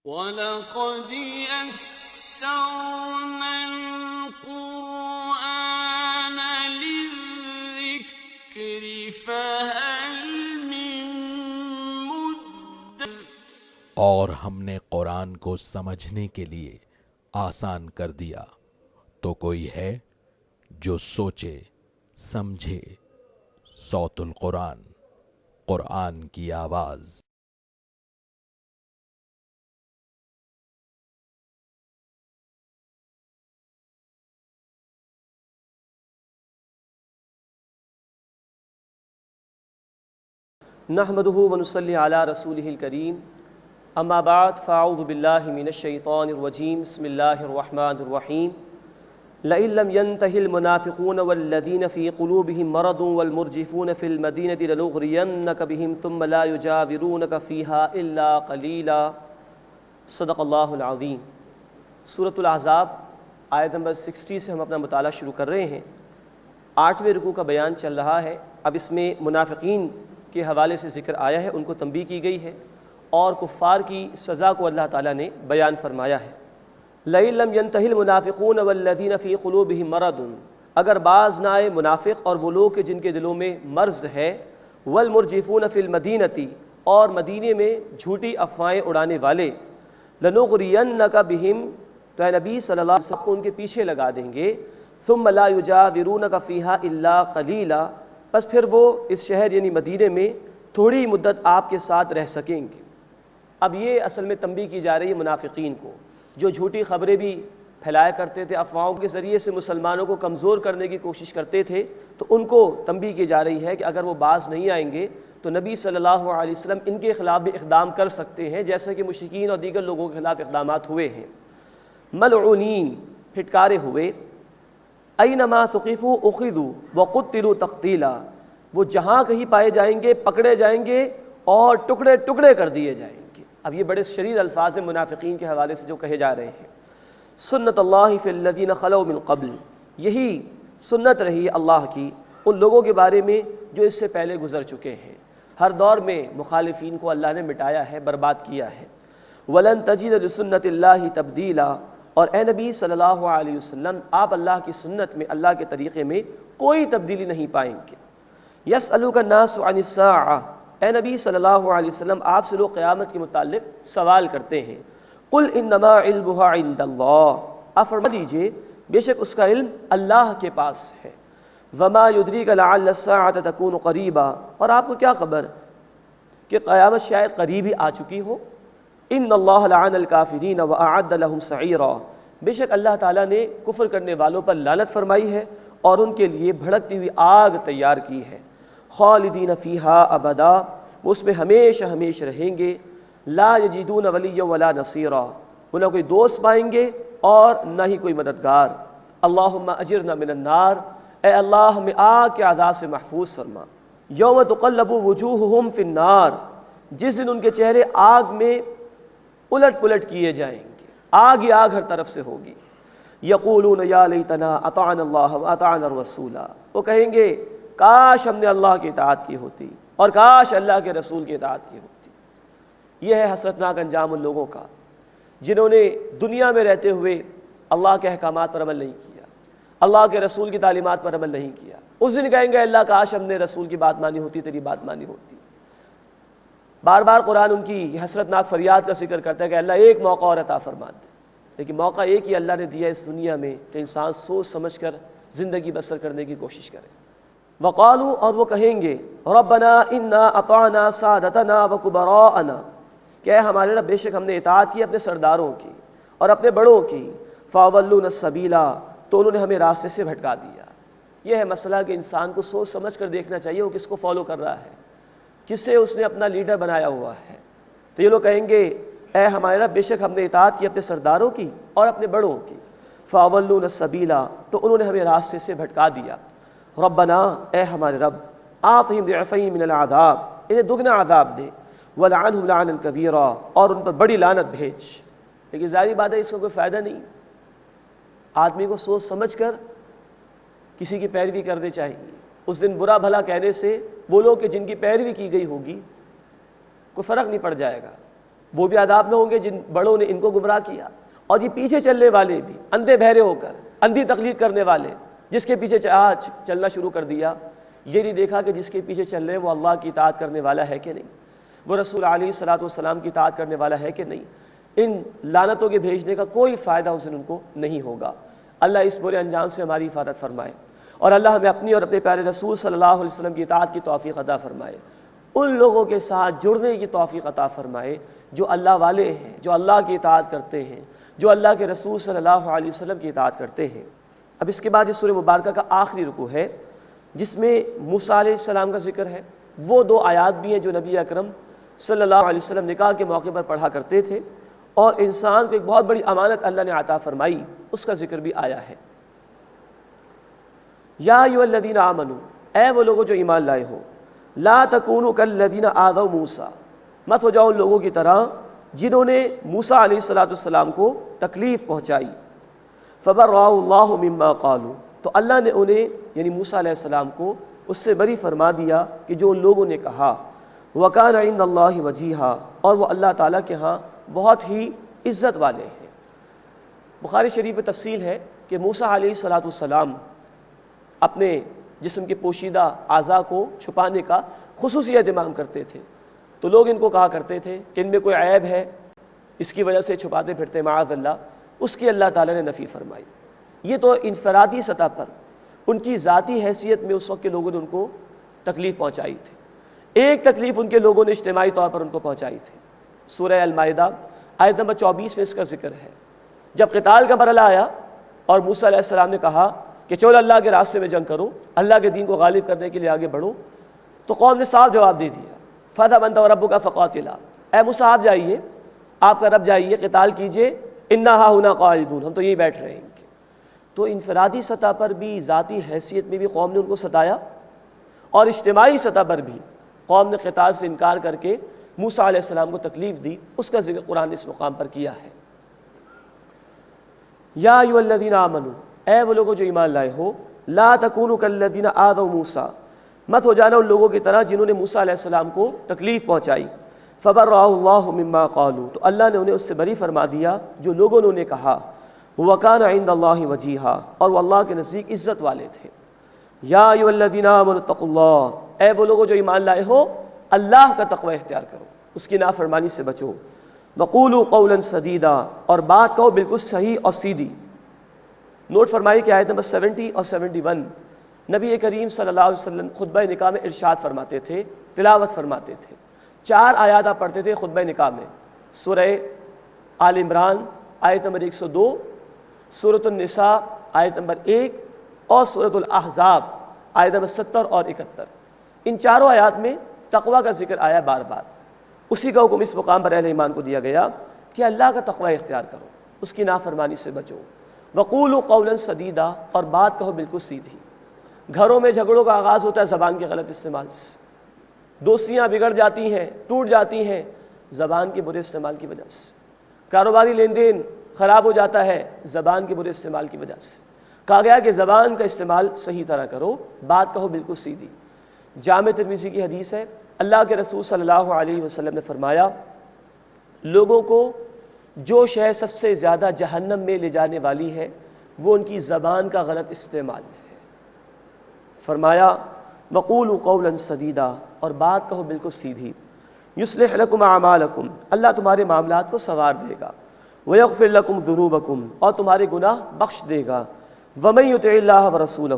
وَلَقَدْ يَسَّرْنَا الْقُرْآنَ لِلذِّكْرِ فَهَلْ مِن مُّدَّكِرٍ۔ اور ہم نے قرآن کو سمجھنے کے لیے آسان کر دیا، تو کوئی ہے جو سوچے سمجھے۔ صوت القرآن، قرآن کی آواز۔ نحمدہ ونصلی علی رسولہ الکریم، اما بعد فاعوذ باللہ من الشیطان الرجیم، بسم اللہ الرحمن الرحیم۔ لئن لم ينتهِ المنافقون والذین فی قلوبهم مرض والمرجفون فی المدینة لنغرینک بهم ثم لا یجاورونک فیہا الا قلیلا۔ صدق اللہ العظیم۔ سورۃ الاحزاب آیت نمبر 60 سے ہم اپنا مطالعہ شروع کر رہے ہیں۔ 8ویں رکوع کا بیان چل رہا ہے۔ اب اس میں منافقین کے حوالے سے ذکر آیا ہے، ان کو تنبیہ کی گئی ہے، اور کفار کی سزا کو اللہ تعالیٰ نے بیان فرمایا ہے۔ لئن لم ينتهِ المنافقون والذین فی قلوبهم مرض، اگر باز نہ آئے منافق اور وہ لوگ کہ جن کے دلوں میں مرض ہے، والمرجفون فی المدینۃ، اور مدینے میں جھوٹی افواہیں اڑانے والے، لنغرینک بہم، تو اے نبی صلی اللہ علیہ وسلم کو ان کے پیچھے لگا دیں گے، ثم لا یجاورونک فیہا الا قلیلا، بس پھر وہ اس شہر یعنی مدینے میں تھوڑی مدت آپ کے ساتھ رہ سکیں گے۔ اب یہ اصل میں تنبیہ کی جا رہی ہے منافقین کو، جو جھوٹی خبریں بھی پھیلایا کرتے تھے، افواہوں کے ذریعے سے مسلمانوں کو کمزور کرنے کی کوشش کرتے تھے، تو ان کو تنبیہ کی جا رہی ہے کہ اگر وہ باز نہیں آئیں گے تو نبی صلی اللہ علیہ وسلم ان کے خلاف بھی اقدام کر سکتے ہیں، جیسا کہ مشرکین اور دیگر لوگوں کے خلاف اقدامات ہوئے ہیں۔ ملعونین، پھٹکارے ہوئے، اینما ثقفوا اخذوا وقتلوا تقتیلا، وہ جہاں کہیں پائے جائیں گے پکڑے جائیں گے اور ٹکڑے ٹکڑے کر دیے جائیں گے۔ اب یہ بڑے شدید الفاظ ہیں منافقین کے حوالے سے جو کہے جا رہے ہیں۔ سنت اللہ فی الذین خلوا من قبل، یہی سنت رہی اللہ کی ان لوگوں کے بارے میں جو اس سے پہلے گزر چکے ہیں۔ ہر دور میں مخالفین کو اللہ نے مٹایا ہے، برباد کیا ہے۔ ولن تجد لسنت اللہ تبدیلا، اور اے نبی صلی اللہ علیہ وسلم آپ اللہ کی سنت میں، اللہ کے طریقے میں کوئی تبدیلی نہیں پائیں گے۔ یسألک الناس عن الساعہ، اے نبی صلی اللہ علیہ وسلم آپ سے لوگ قیامت کے متعلق سوال کرتے ہیں۔ قل انما علمها عند اللہ، آپ فرما دیجئے بے شک اس کا علم اللہ کے پاس ہے۔ وما یدریک لعل الساعة تکون قریبا، اور آپ کو کیا خبر کہ قیامت شاید قریب ہی آ چکی ہو۔ ان اللہ لعن الکافرین واعد لهم سعیرا، بے شک اللہ تعالیٰ نے کفر کرنے والوں پر لعنت فرمائی ہے اور ان کے لیے بھڑکتی ہوئی آگ تیار کی ہے۔ خالدین فیہا ابدا، وہ اس میں ہمیشہ ہمیشہ رہیں گے۔ لا یجدون ولیا ولا نصیرا، وہ نہ کوئی دوست پائیں گے اور نہ ہی کوئی مددگار۔ اللہم اجرنا من النار، اے اللہ ہمیں آگ کے عذاب سے محفوظ فرما۔ یوم تقلب وجوہہم فی النار، جس دن ان کے چہرے آگ میں الٹ پلٹ کیے جائیں گے، آگ ہی آگ ہر طرف سے ہوگی۔ یقولون یا لیتنا اطعنا اللہ واطعنا الرسول، وہ کہیں گے کاش ہم نے اللہ کی اطاعت کی ہوتی اور کاش اللہ کے رسول کی اطاعت کی ہوتی۔ یہ ہے حسرتناک انجام ان لوگوں کا جنہوں نے دنیا میں رہتے ہوئے اللہ کے احکامات پر عمل نہیں کیا، اللہ کے رسول کی تعلیمات پر عمل نہیں کیا۔ اس دن کہیں گے اللہ کاش ہم نے رسول کی بات مانی ہوتی، تیری بات مانی ہوتی۔ بار بار قرآن ان کی حسرتناک فریاد کا ذکر کرتا ہے کہ اللہ ایک موقع اور عطا فرما دے، لیکن موقع ایک ہی اللہ نے دیا اس دنیا میں کہ انسان سوچ سمجھ کر زندگی بسر کرنے کی کوشش کرے۔ وقالوا، اور وہ کہیں گے ربنا انا اطعنا سادتنا وکبراءنا، کہ اے ہمارے رب بے شک ہم نے اطاعت کی اپنے سرداروں کی اور اپنے بڑوں کی، فاضلونا السبیلا، تو انہوں نے ہمیں راستے سے بھٹکا دیا۔ یہ ہے مسئلہ کہ انسان کو سوچ سمجھ کر دیکھنا چاہیے وہ کس کو فالو کر رہا ہے، کس سے اس نے اپنا لیڈر بنایا ہوا ہے۔ تو یہ لوگ کہیں گے اے ہمارے رب بے شک ہم نے اطاعت کی اپنے سرداروں کی اور اپنے بڑوں کی، فاضلونا السبیلا، تو انہوں نے ہمیں راستے سے بھٹکا دیا۔ ربنا، اے ہمارے رب، آتہم ضعفین من العذاب، انہیں دگنا عذاب دے، ولعنہم لعنا کبیرا، اور ان پر بڑی لعنت بھیج۔ لیکن ظاہری بات ہے اس کا کوئی فائدہ نہیں، آدمی کو سوچ سمجھ کر کسی کی پیروی کرنی چاہیے۔ اس دن برا بھلا کہنے سے وہ لوگ کہ جن کی پیروی کی گئی ہوگی کوئی فرق نہیں پڑ جائے گا، وہ بھی عذاب میں ہوں گے جن بڑوں نے ان کو گمراہ کیا، اور یہ پیچھے چلنے والے بھی اندھے بہرے ہو کر، اندھی تقلید کرنے والے، جس کے پیچھے چلنا شروع کر دیا، یہ نہیں دیکھا کہ جس کے پیچھے چل رہے وہ اللہ کی اطاعت کرنے والا ہے کہ نہیں، وہ رسول علیہ الصلوۃ والسلام کی اطاعت کرنے والا ہے کہ نہیں۔ ان لعنتوں کے بھیجنے کا کوئی فائدہ اس دن ان کو نہیں ہوگا۔ اللہ اس برے انجام سے ہماری حفاظت فرمائے، اور اللہ ہمیں اپنی اور اپنے پیارے رسول صلی اللہ علیہ وسلم کی اطاعت کی توفیق عطا فرمائے، ان لوگوں کے ساتھ جڑنے کی توفیق عطا فرمائے جو اللہ والے ہیں، جو اللہ کی اطاعت کرتے ہیں، جو اللہ کے رسول صلی اللہ علیہ وسلم کی اطاعت کرتے ہیں۔ اب اس کے بعد اس سورہ مبارکہ کا آخری رکوع ہے جس میں موسیٰ علیہ السلام کا ذکر ہے۔ وہ 2 آیات بھی ہیں جو نبی اکرم صلی اللہ علیہ وسلم نکاح کے موقع پر پڑھا کرتے تھے، اور انسان کو ایک بہت بڑی امانت اللہ نے عطا فرمائی، اس کا ذکر بھی آیا ہے۔ یا ایھا الذین آمنوا، اے وہ لوگوں جو ایمان لائے ہو، لا تکونوا کالذین آذوا موسیٰ، مت ہو جاؤ ان لوگوں کی طرح جنہوں نے موسیٰ علیہ السلام کو تکلیف پہنچائی۔ فبرأہ اللہ مما قالوا، تو اللہ نے انہیں یعنی موسیٰ علیہ السلام کو اس سے بری فرما دیا کہ جو ان لوگوں نے کہا۔ وکان عند اللہ وجیہا، اور وہ اللہ تعالیٰ کے ہاں بہت ہی عزت والے ہیں۔ بخاری شریف میں تفصیل ہے کہ موسیٰ علیہ السلام اپنے جسم کے پوشیدہ اعضاء کو چھپانے کا خصوصی اہتمام کرتے تھے، تو لوگ ان کو کہا کرتے تھے کہ ان میں کوئی عیب ہے، اس کی وجہ سے چھپاتے پھرتے معاذ اللہ، اس کی اللہ تعالیٰ نے نفی فرمائی۔ یہ تو انفرادی سطح پر ان کی ذاتی حیثیت میں اس وقت کے لوگوں نے ان کو تکلیف پہنچائی تھی۔ ایک تکلیف ان کے لوگوں نے اجتماعی طور پر ان کو پہنچائی تھی۔ سورہ المائدہ آیت نمبر 24 میں اس کا ذکر ہے۔ جب قتال کا مرحلہ آیا اور موسیٰ علیہ السلام نے کہا کہ چلو اللہ کے راستے میں جنگ کرو، اللہ کے دین کو غالب کرنے کے لیے آگے بڑھو، تو قوم نے صاف جواب دے دیا، فَاذْهَبْ أَنْتَ وَرَبُّكَ فَقَاتِلَا، اے موسیٰ آپ جائیے، آپ کا رب جائیے، قتال کیجئے، إِنَّا هَاهُنَا قَاعِدُونَ، ہم تو یہی بیٹھ رہے ہیں۔ تو انفرادی سطح پر بھی، ذاتی حیثیت میں بھی قوم نے ان کو ستایا، اور اجتماعی سطح پر بھی قوم نے قتال سے انکار کر کے موسیٰ علیہ السلام کو تکلیف دی، اس کا ذکر قرآن نے اس مقام پر کیا ہے۔ یا ایھا الذین آمنوا، اے وہ لوگوں جو ایمان لائے ہو، لا تکونوا کالذین آذوا موسیٰ، مت ہو جانا ان لوگوں کی طرح جنہوں نے موسیٰ علیہ السلام کو تکلیف پہنچائی۔ فبرأہ اللہ مما قالوا، تو اللہ نے انہیں اس سے بری فرما دیا جو لوگوں نے انہیں کہا۔ وکان عند اللہ وجیہا، اور وہ اللہ کے نزدیک عزت والے تھے۔ یا ایھا الذین آمنوا اتقوا اللہ، اے وہ لوگوں جو ایمان لائے ہو اللہ کا تقوی اختیار کرو، اس کی نافرمانی سے بچو۔ وقولوا قولا سدیدا، اور بات کہو بالکل صحیح اور سیدھی۔ نوٹ فرمائی کہ آیت نمبر 70 اور 71 نبی کریم صلی اللہ علیہ وسلم خطبہ نکاح میں ارشاد فرماتے تھے، تلاوت فرماتے تھے۔ 4 آیات آپ پڑھتے تھے خطبہ نکاح میں، سورہ آل عمران آیت نمبر 102، سورۃ النساء آیت نمبر 1، اور سورۃ الاحزاب آیت نمبر 70 اور 71۔ ان 4 آیات میں تقوی کا ذکر آیا بار بار۔ اسی کا حکم اس مقام پر اہل ایمان کو دیا گیا کہ اللہ کا تقوی اختیار کرو، اس کی نافرمانی سے بچو۔ وقولوا قولا سدیدا، اور بات کہو بالکل سیدھی۔ گھروں میں جھگڑوں کا آغاز ہوتا ہے زبان کے غلط استعمال سے، دوستیاں بگڑ جاتی ہیں، ٹوٹ جاتی ہیں زبان کے برے استعمال کی وجہ سے، کاروباری لین دین خراب ہو جاتا ہے زبان کے برے استعمال کی وجہ سے۔ کہا گیا کہ زبان کا استعمال صحیح طرح کرو، بات کہو بالکل سیدھی۔ جامع ترمذی کی حدیث ہے، اللہ کے رسول صلی اللہ علیہ وسلم نے فرمایا، لوگوں کو جو شے سب سے زیادہ جہنم میں لے جانے والی ہے وہ ان کی زبان کا غلط استعمال ہے۔ فرمایا وقولوا قولا سدیدا، اور بات کہو بالکل سیدھی۔ یصلح لکم اعمالکم، اللہ تمہارے معاملات کو سنوار دے گا۔ ویغفر لکم ذنوبکم، اور تمہارے گناہ بخش دے گا۔ ومن یطع اللہ ورسولہ،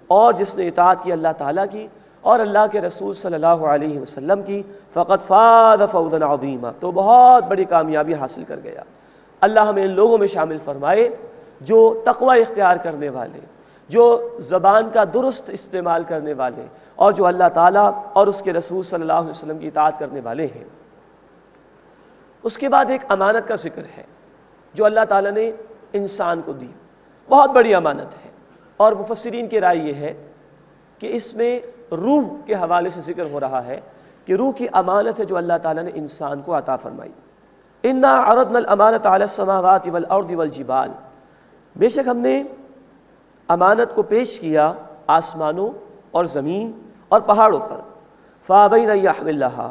اور جس نے اطاعت کی اللہ تعالیٰ کی اور اللہ کے رسول صلی اللہ علیہ وسلم کی، فقد فاز فوزا عظیما، تو بہت بڑی کامیابی حاصل کر گیا۔ اللہ ہمیں ان لوگوں میں شامل فرمائے جو تقوی اختیار کرنے والے، جو زبان کا درست استعمال کرنے والے، اور جو اللہ تعالیٰ اور اس کے رسول صلی اللہ علیہ وسلم کی اطاعت کرنے والے ہیں۔ اس کے بعد ایک امانت کا ذکر ہے جو اللہ تعالیٰ نے انسان کو دی، بہت بڑی امانت ہے، اور مفسرین کی رائے یہ ہے کہ اس میں روح کے حوالے سے ذکر ہو رہا ہے کہ روح کی امانت ہے جو اللہ تعالیٰ نے انسان کو عطا فرمائی۔ انا عرضنا الامانۃ علی السماوات والارض والجبال، بے شک ہم نے امانت کو پیش کیا آسمانوں اور زمین اور پہاڑوں پر۔ فابین ان یحملنها،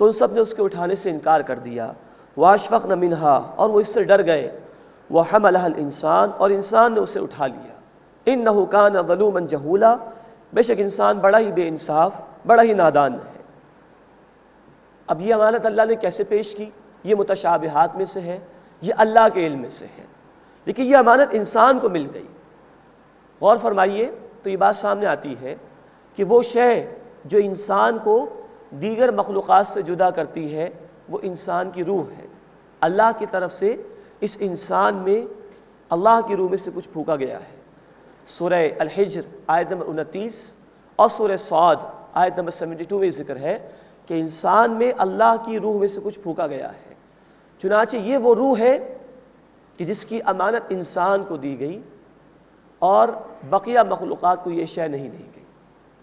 تو ان سب نے اس کے اٹھانے سے انکار کر دیا۔ وَأَشْفَقْنَ مِنْهَا، اور وہ اس سے ڈر گئے، وَحَمَلَهَا الْإِنسان، اور انسان نے اسے اٹھا لیا، إِنَّهُ كَانَ ظَلُومًا جَهُولًا، بے شک انسان بڑا ہی بے انصاف، بڑا ہی نادان ہے۔ اب یہ امانت اللہ نے کیسے پیش کی؟ یہ متشابہات میں سے ہے، یہ اللہ کے علم میں سے ہے، لیکن یہ امانت انسان کو مل گئی۔ غور فرمائیے تو یہ بات سامنے آتی ہے کہ وہ شے جو انسان کو دیگر مخلوقات سے جدا کرتی ہے وہ انسان کی روح ہے۔ اللہ کی طرف سے اس انسان میں اللہ کی روح میں سے کچھ پھونکا گیا ہے۔ سورہ الحجر آیت نمبر 29 اور سورہ صاد آیت نمبر 72 میں ذکر ہے کہ انسان میں اللہ کی روح میں سے کچھ پھونکا گیا ہے۔ چنانچہ یہ وہ روح ہے کہ جس کی امانت انسان کو دی گئی اور بقیہ مخلوقات کو یہ شے نہیں دی گئی۔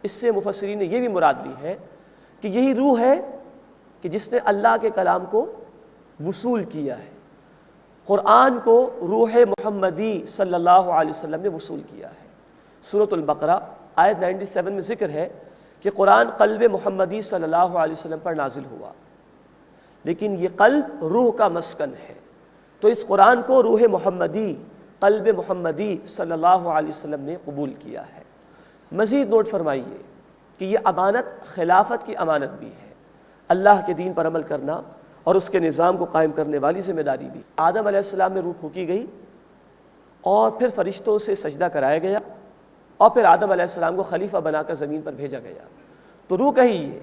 اس سے مفسرین نے یہ بھی مراد لی ہے کہ یہی روح ہے کہ جس نے اللہ کے کلام کو وصول کیا ہے، قرآن کو روح محمدی صلی اللہ علیہ وسلم نے وصول کیا ہے۔ سورۃ البقرہ آیت 97 میں ذکر ہے کہ قرآن قلب محمدی صلی اللہ علیہ وسلم پر نازل ہوا، لیکن یہ قلب روح کا مسکن ہے، تو اس قرآن کو روح محمدی، قلب محمدی صلی اللہ علیہ وسلم نے قبول کیا ہے۔ مزید نوٹ فرمائیے کہ یہ امانت خلافت کی امانت بھی ہے، اللہ کے دین پر عمل کرنا اور اس کے نظام کو قائم کرنے والی ذمہ داری بھی۔ آدم علیہ السلام میں روح پھونکی گئی اور پھر فرشتوں سے سجدہ کرایا گیا اور پھر آدم علیہ السلام کو خلیفہ بنا کر زمین پر بھیجا گیا۔ تو روح کہیے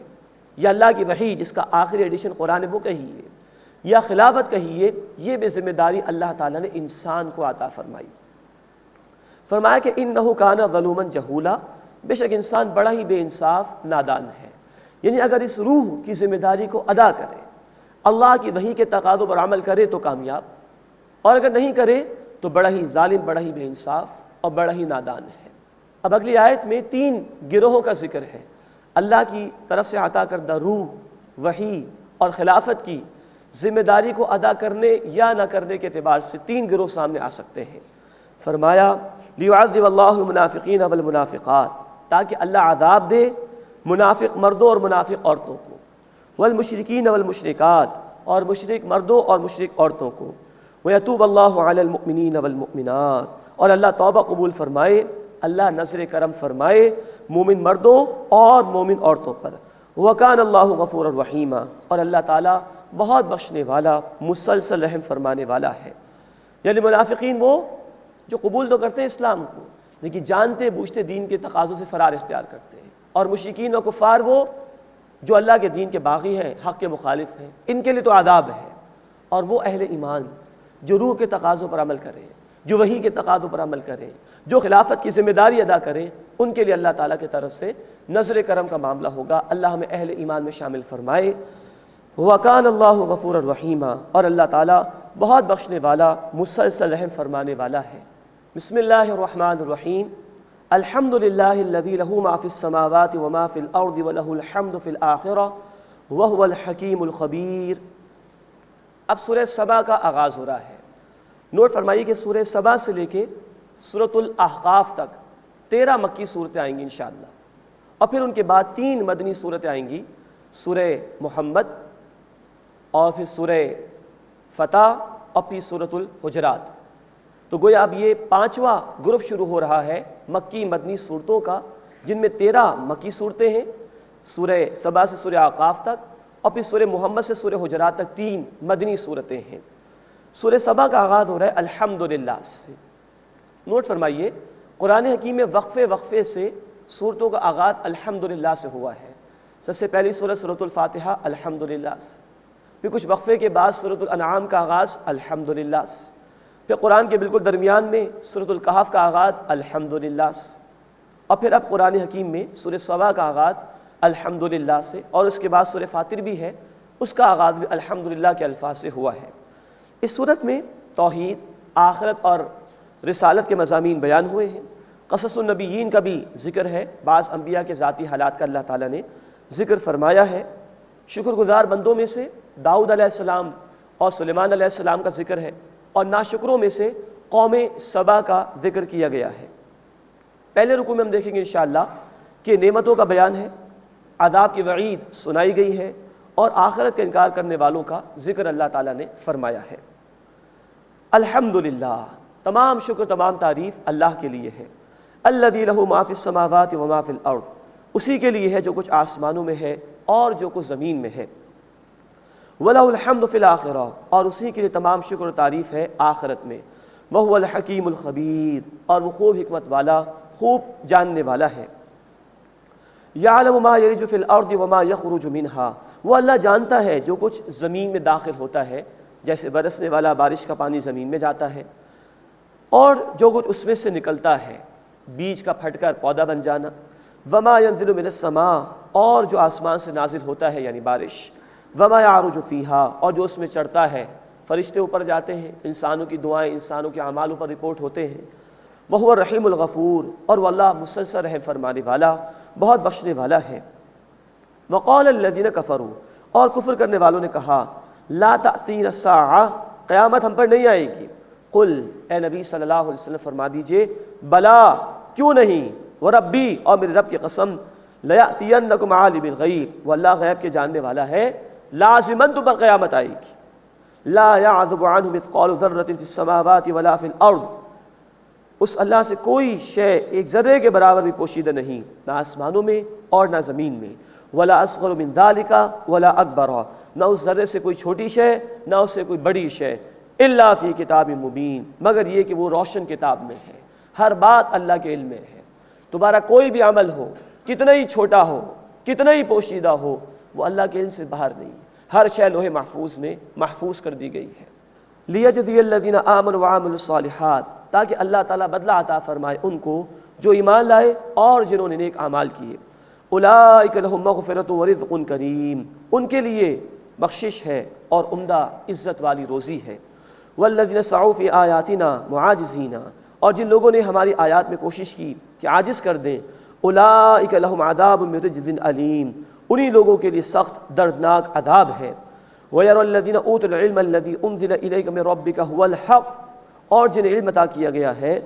یا اللہ کی وحی جس کا آخری ایڈیشن قرآن ہے وہ کہیے یا خلافت کہیے، یہ بھی ذمہ داری اللہ تعالیٰ نے انسان کو عطا فرمائی۔ فرمایا کہ انہ کان ظلوما جہولا، بے شک انسان بڑا ہی بے انصاف نادان ہے۔ یعنی اگر اس روح کی ذمہ داری کو ادا کرے، اللہ کی وحی کے تقاضوں پر عمل کرے تو کامیاب، اور اگر نہیں کرے تو بڑا ہی ظالم، بڑا ہی بے انصاف اور بڑا ہی نادان ہے۔ اب اگلی آیت میں 3 گروہوں کا ذکر ہے۔ اللہ کی طرف سے عطا کردہ روح، وحی اور خلافت کی ذمہ داری کو ادا کرنے یا نہ کرنے کے اعتبار سے 3 گروہ سامنے آ سکتے ہیں۔ فرمایا لیعذب اللہ المنافقین والمنافقات، تاکہ اللہ عذاب دے منافق مردوں اور منافق عورتوں کو، والمشرکین والمشرکات، اور مشرک مردوں اور مشرک عورتوں کو، ویتوب اللہ علی المؤمنین والمؤمنات، اور اللہ توبہ قبول فرمائے، اللہ نظر کرم فرمائے مومن مردوں اور مومن عورتوں پر۔ وکان اللہ غفور الرحیم، اور اللہ تعالیٰ بہت بخشنے والا، مسلسل رحم فرمانے والا ہے۔ یعنی منافقین وہ جو قبول تو کرتے ہیں اسلام کو لیکن جانتے بوجھتے دین کے تقاضوں سے فرار اختیار کرتے ہیں، اور مشرکین و کفار وہ جو اللہ کے دین کے باغی ہیں، حق کے مخالف ہیں، ان کے لیے تو عذاب ہے۔ اور وہ اہل ایمان جو روح کے تقاضوں پر عمل کریں، جو وحی کے تقاضوں پر عمل کریں، جو خلافت کی ذمہ داری ادا کریں، ان کے لیے اللہ تعالیٰ کی طرف سے نظر کرم کا معاملہ ہوگا۔ اللہ ہمیں اہل ایمان میں شامل فرمائے۔ وَكَانَ اللَّهُ غَفُورًا رَحِيمًا، اور اللہ تعالیٰ بہت بخشنے والا، مسلسل رحم فرمانے والا ہے۔ بسم اللہ الرحمن الرحیم۔ الحمد للہ الذی لہ ما فی السماوات وما فی الارض ولہ الحمد فی الآخرہ وہو الحکیم الخبیر۔ اب سورہ سبا کا آغاز ہو رہا ہے۔ نوٹ فرمائیے کہ سورہ سبا سے لے کے سورۃ الاحقاف تک 13 مکی صورتیں آئیں گی انشاءاللہ، اور پھر ان کے بعد 3 مدنی صورتیں آئیں گی، سورہ محمد اور پھر سورہ فتح اور پھر سورۃ الحجرات۔ تو گویا اب یہ 5واں گروپ شروع ہو رہا ہے مکی مدنی صورتوں کا، جن میں 13 مکی صورتیں ہیں، سورہ سبا سے سورہ احقاف تک، اور پھر سورہ محمد سے سورہ حجرات تک 3 مدنی صورتیں ہیں۔ سورہ سبا کا آغاز ہو رہا ہے الحمدللہ سے۔ نوٹ فرمائیے قرآن حکیم میں وقفے وقفے سے صورتوں کا آغاز الحمدللہ سے ہوا ہے۔ سب سے پہلی سورۃ الفاتحہ الحمدللہ سے، پھر کچھ وقفے کے بعد سورۃ الانعام کا آغاز الحمدللہ سے، پھر قرآن کے بالکل درمیان میں سورۃ الکہف کا آغاز الحمدللہ سے، اور پھر اب قرآن حکیم میں سورہ سبا کا آغاز الحمدللہ سے، اور اس کے بعد سورہ فاطر بھی ہے، اس کا آغاز بھی الحمدللہ کے الفاظ سے ہوا ہے۔ اس صورت میں توحید، آخرت اور رسالت کے مضامین بیان ہوئے ہیں۔ قصص النبیین کا بھی ذکر ہے، بعض انبیاء کے ذاتی حالات کا اللہ تعالیٰ نے ذکر فرمایا ہے۔ شکر گزار بندوں میں سے داؤد علیہ السلام اور سلیمان علیہ السلام کا ذکر ہے، اور ناشکروں میں سے قوم سبا کا ذکر کیا گیا ہے۔ پہلے رکوع میں ہم دیکھیں گے انشاءاللہ کہ نعمتوں کا بیان ہے، عذاب کی وعید سنائی گئی ہے، اور آخرت کا انکار کرنے والوں کا ذکر اللہ تعالیٰ نے فرمایا ہے۔ الحمدللہ، تمام شکر تمام تعریف اللہ کے لیے ہے۔ الذی لہ ما فی السماوات و ما فی الارض، اسی کے لیے ہے جو کچھ آسمانوں میں ہے اور جو کچھ زمین میں ہے۔ وَلَهُ الْحَمْدُ فِي الْآخِرَةِ، اور اسی کے لیے تمام شکر و تعریف ہے آخرت میں۔ وَهُوَ الْحَكِيمُ الْخَبِيرُ، اور وہ خوب حکمت والا، خوب جاننے والا ہے۔ يَعْلَمُ مَا يَلِجُ فِي الْأَرْضِ وَمَا يَخْرُجُ مِنْهَا، وہ اللہ جانتا ہے جو کچھ زمین میں داخل ہوتا ہے، جیسے برسنے والا بارش کا پانی زمین میں جاتا ہے، اور جو کچھ اس میں سے نکلتا ہے، بیج کا پھٹ کر پودا بن جانا۔ وَمَا يَنزِلُ مِنَ السَّمَاءِ، اور جو آسمان سے نازل ہوتا ہے یعنی بارش۔ وَمَا يَعْرُجُ فِيهَا، اور جو اس میں چڑھتا ہے، فرشتے اوپر جاتے ہیں، انسانوں کی دعائیں، انسانوں کے اعمال اوپر رپورٹ ہوتے ہیں۔ وَهُوَ الرَّحِيمُ الْغَفُورُ، اور وہ اللہ مسلسل رحم فرمانے والا، بہت بخشنے والا ہے۔ وَقَالَ الَّذِينَ كَفَرُوا، اور کفر کرنے والوں نے کہا، لَا تَأْتِينَا السَّاعَةُ، قیامت ہم پر نہیں آئے گی۔ قل، اے نبی صلی اللہ علیہ وسلم فرما دیجئے، بلا، کیوں نہیں، وَرَبِّي، اور میرے رب کی قسم، لَيَأْتِيَنَّكُمْ عَالِمِ الْغَيْبِ، وہ اللہ غیب کے جاننے والا ہے، لازماً تم پر قیامت آئے گی۔ لا يعذب عنه مثقال ذرة في السماوات ولا في الارض، اس اللہ سے کوئی شے ایک ذرے کے برابر بھی پوشیدہ نہیں، نہ آسمانوں میں اور نہ زمین میں۔ ولا اصغر من ذلك ولا اکبر، نہ اس ذرے سے کوئی چھوٹی شے نہ اس سے کوئی بڑی شے، الا فی کتاب مبین، مگر یہ کہ وہ روشن کتاب میں ہے، ہر بات اللہ کے علم میں ہے۔ تمہارا کوئی بھی عمل ہو، کتنا ہی چھوٹا ہو، کتنا ہی پوشیدہ ہو، وہ اللہ کے علم سے باہر نہیں ہے، ہر شے لوح محفوظ میں محفوظ کر دی گئی ہے۔ لیجزی الذین آمنوا وعملوا الصالحات، تاکہ اللہ تعالیٰ بدلہ عطا فرمائے ان کو جو ایمان لائے اور جنہوں نے نیک اعمال کیے۔ اولئک لہم مغفرۃ ورزق کریم، ان کے لیے بخشش ہے اور عمدہ عزت والی روزی ہے۔ والذین سعوا فی آیاتنا معاجزین، اور جن لوگوں نے ہماری آیات میں کوشش کی کہ عاجز کر دیں، اولئک لہم عذاب من رجز علیم، انہی لوگوں کے لیے سخت دردناک عذاب ہے۔ وَيَرَى الَّذِينَ أُوتُوا الْعِلْمَ الَّذِي أُنزِلَ إِلَيْكَ مِن رَبِّكَ هُوَ الْحَقُّ، اور جنہیں علم عطا کیا گیا ہے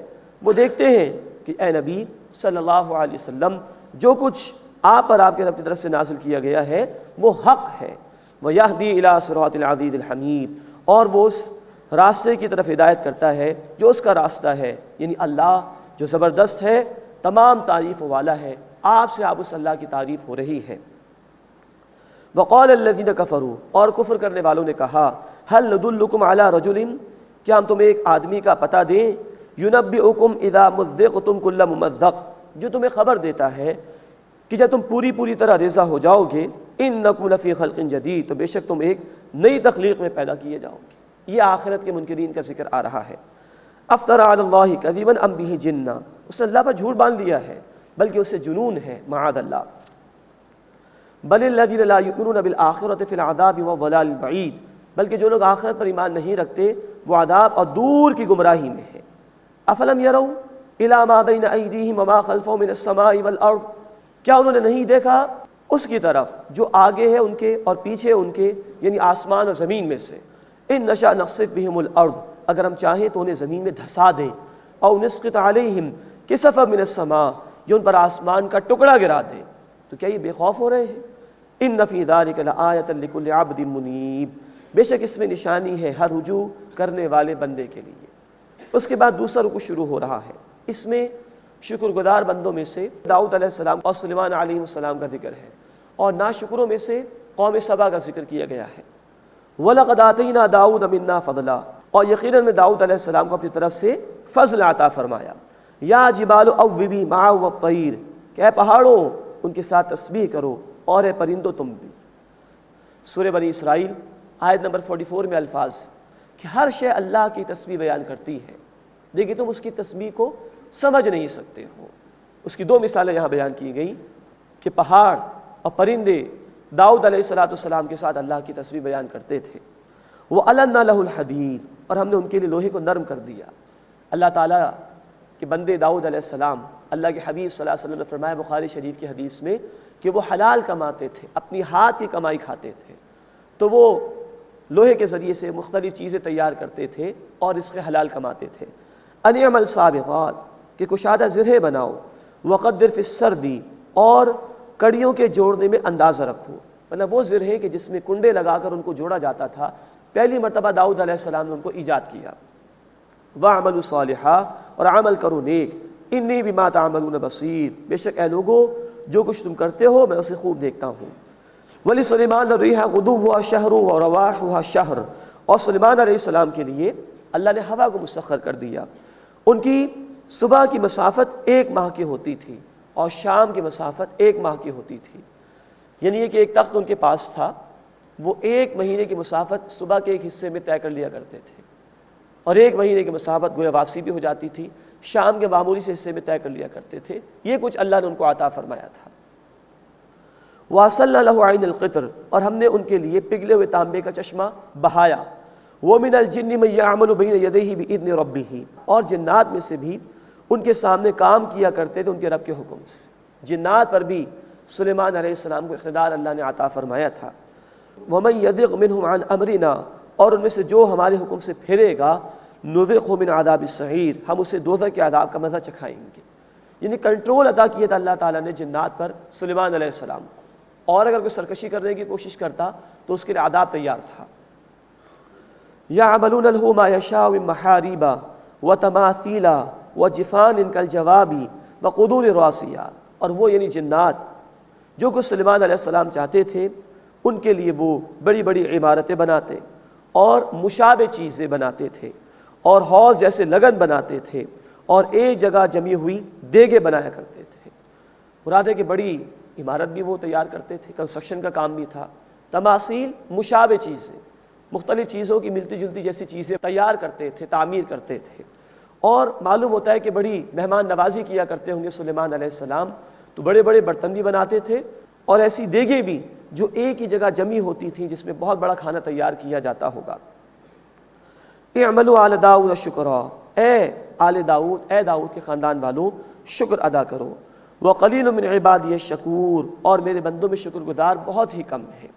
وہ دیکھتے ہیں کہ اے نبی صلی اللہ علیہ وسلم، جو کچھ آپ پر آپ کے رب کی طرف سے نازل کیا گیا ہے وہ حق ہے۔ وَيَهْدِي إِلَىٰ صِرَاطِ الْعَزِيزِ الْحَمِيدِ، اور وہ اس راستے کی طرف ہدایت کرتا ہے جو اس کا راستہ ہے، یعنی اللہ جو زبردست ہے، تمام تعریف والا ہے، آپ سے آپ اس اللہ کی تعریف ہو رہی ہے۔ وقال الذین کفروا، اور کفر کرنے والوں نے کہا، هل ندلکم علی رجل، کیا ہم تمہیں ایک آدمی کا پتہ دیں، ینبئکم اذا مزقتم کل ممزق، جو تمہیں خبر دیتا ہے کہ جب تم پوری طرح ریزہ ہو جاؤ گے، انکم لفی خلق جدید، تو بے شک تم ایک نئی تخلیق میں پیدا کیے جاؤ گے۔ یہ آخرت کے منکرین کا ذکر آ رہا ہے۔ افطرى علی اللہ کذبا ام بہ جنہ، اس نے اللہ پر جھوٹ باندھ لیا ہے بلکہ اسے جنون ہے، معاذ اللہ۔ بل الذین لا یؤمنون بالآخرۃ فی العذاب والضلال البعید، بلکہ جو لوگ آخرت پر ایمان نہیں رکھتے وہ عذاب اور دور کی گمراہی میں ہے۔ افلم یروا الی ما بین ایدیہم وما خلفہم من السماء والارض، کیا انہوں نے نہیں دیکھا اس کی طرف جو آگے ہے ان کے اور پیچھے ان کے، یعنی آسمان اور زمین میں سے۔ ان نشأ نخسف بہم الارض، اگر ہم چاہیں تو انہیں زمین میں دھسا دیں، او نسقط علیہم کسفا من السماء، جو ان پر آسمان کا ٹکڑا گرا دیں، تو کیا یہ بے خوف ہو رہے ہیں؟ ان فی ذلک لآیۃ لکل عبد منیب، بے شک اس میں نشانی ہے ہر رجوع کرنے والے بندے کے لیے۔ اس کے بعد دوسرا رکوع شروع ہو رہا ہے، اس میں شکر گزار بندوں میں سے داؤد علیہ السلام اور سلیمان علیہ السلام کا ذکر ہے، اور ناشکروں میں سے قوم سبا کا ذکر کیا گیا ہے۔ وَلَقَدْ آتَيْنَا دَاوُودَ مِنَّا فَضْلًا، اور یقیناً میں داؤد علیہ السلام کو اپنی طرف سے فضل عطا فرمایا۔ یا جبال اوبی معه والطیر، کہ اے پہاڑوں ان کے ساتھ تسبیح کرو، اور اے پرندوں تم بھی۔ سورہ بنی اسرائیل آیت نمبر 44 میں الفاظ کہ ہر شے اللہ کی تسبیح بیان کرتی ہے، لیکن تم اس کی تسبیح کو سمجھ نہیں سکتے ہو۔ اس کی دو مثالیں یہاں بیان کی گئی کہ پہاڑ اور پرندے داؤد علیہ السلام کے ساتھ اللہ کی تسبیح بیان کرتے تھے۔ وَأَلَنَّا لَهُ الْحَدِيدَ، اور ہم نے ان کے لیے لوہے کو نرم کر دیا۔ اللہ تعالیٰ کے بندے داؤد علیہ السلام، اللہ کے حبیب صلی اللہ علیہ وسلم نے فرمایا بخاری شریف کی حدیث میں کہ وہ حلال کماتے تھے، اپنی ہاتھ کی کمائی کھاتے تھے، تو وہ لوہے کے ذریعے سے مختلف چیزیں تیار کرتے تھے اور اس کے حلال کماتے تھے۔ ان اعمل سابغات، کہ کشادہ زرہیں بناؤ، وقدر فی السرد، اور کڑیوں کے جوڑنے میں اندازہ رکھو، ورنہ وہ زر ہے کہ جس میں کنڈے لگا کر ان کو جوڑا جاتا تھا، پہلی مرتبہ داؤد علیہ السلام نے ان کو ایجاد کیا۔ وَاعْمَلُوا صَالِحًا، اور عمل کرو نیک، اِنِّی بِمَا تَعْمَلُونَ بَصِیر، بے شک اے لوگو جو کچھ تم کرتے ہو میں اسے خوب دیکھتا ہوں۔ وَلِسُلَيْمَانَ الرِّيحَ غُدُوُّهَا شَهْرٌ وَرَوَاحُهَا شَهْرٌ، اور سلیمان علیہ السلام کے لیے اللہ نے ہوا کو مسخر کر دیا، ان کی صبح کی مسافت 1 ماہ کی ہوتی تھی اور شام کی مسافت 1 ماہ کی ہوتی تھی، یعنی یہ کہ ایک تخت ان کے پاس تھا، وہ 1 مہینے کی مسافت صبح کے ایک حصے میں طے کر لیا کرتے تھے، اور 1 مہینے کی مسافت گویا واپسی بھی ہو جاتی تھی، شام کے معمولی سے حصے میں طے کر لیا کرتے تھے۔ یہ کچھ اللہ نے ان کو عطا فرمایا تھا۔ وَأَصَلَّ لَهُ عَيْنَ الْقِطْرِ، اور ہم نے ان کے لیے پگھلے ہوئے تانبے کا چشمہ بہایا۔ وَمِنَ الْجِنِّ مَن يَعْمَلُ بَيْنَ يَدَيْهِ بِإِذْنِ رَبِّهِ، اور جنات میں سے بھی ان کے سامنے کام کیا کرتے تھے ان کے رب کے حکم سے۔ جنات پر بھی سلیمان علیہ السلام کو اقتدار اللہ نے عطا فرمایا تھا۔ وَمَن يَذِغْ مِنْهُمْ عَنْ أَمْرِنَا، اور ان میں سے جو ہمارے حکم سے پھرے گا، نُذِقْهُ مِنْ عَذَابِ السَّعِيرِ، ہم اسے دوزخ کے عذاب کا مزہ چکھائیں گے۔ یعنی کنٹرول عطا کیا تھا اللہ تعالیٰ نے جنات پر سلیمان علیہ السلام کو، اور اگر کوئی سرکشی کرنے کی کوشش کرتا تو اس کے لیے عذاب تیار تھا۔ يَعْمَلُونَ لَهُ مَا يَشَاءُ مِن مَحَارِيبَ وَتَمَاثِيلَ وَجِفَانٍ كَالْجَوَابِ وَقُدُورِ الرَّاسِيَاتِ، اور وہ یعنی جنات جو کچھ سلیمان علیہ السلام چاہتے تھے ان کے لیے وہ بڑی بڑی عمارتیں بناتے اور مشابہ چیزیں بناتے تھے، اور حوض جیسے لگن بناتے تھے، اور ایک جگہ جمی ہوئی دیگیں بنایا کرتے تھے۔ مراد ہے کہ بڑی عمارت بھی وہ تیار کرتے تھے، کنسٹرکشن کا کام بھی تھا۔ تماثیل مشابہ چیزیں، مختلف چیزوں کی ملتی جلتی جیسی چیزیں تیار کرتے تھے، تعمیر کرتے تھے، اور معلوم ہوتا ہے کہ بڑی مہمان نوازی کیا کرتے ہوں گے سلیمان علیہ السلام، تو بڑے بڑے برتن بھی بناتے تھے اور ایسی دیگیں بھی جو ایک ہی جگہ جمی ہوتی تھیں جس میں بہت بڑا کھانا تیار کیا جاتا ہوگا۔ اعملوا آل داؤد شکرا، اے آل داؤد، اے داؤد کے خاندان والوں شکر ادا کرو۔ وقلیل من عبادی الشکور، اور میرے بندوں میں شکر گزار بہت ہی کم ہے۔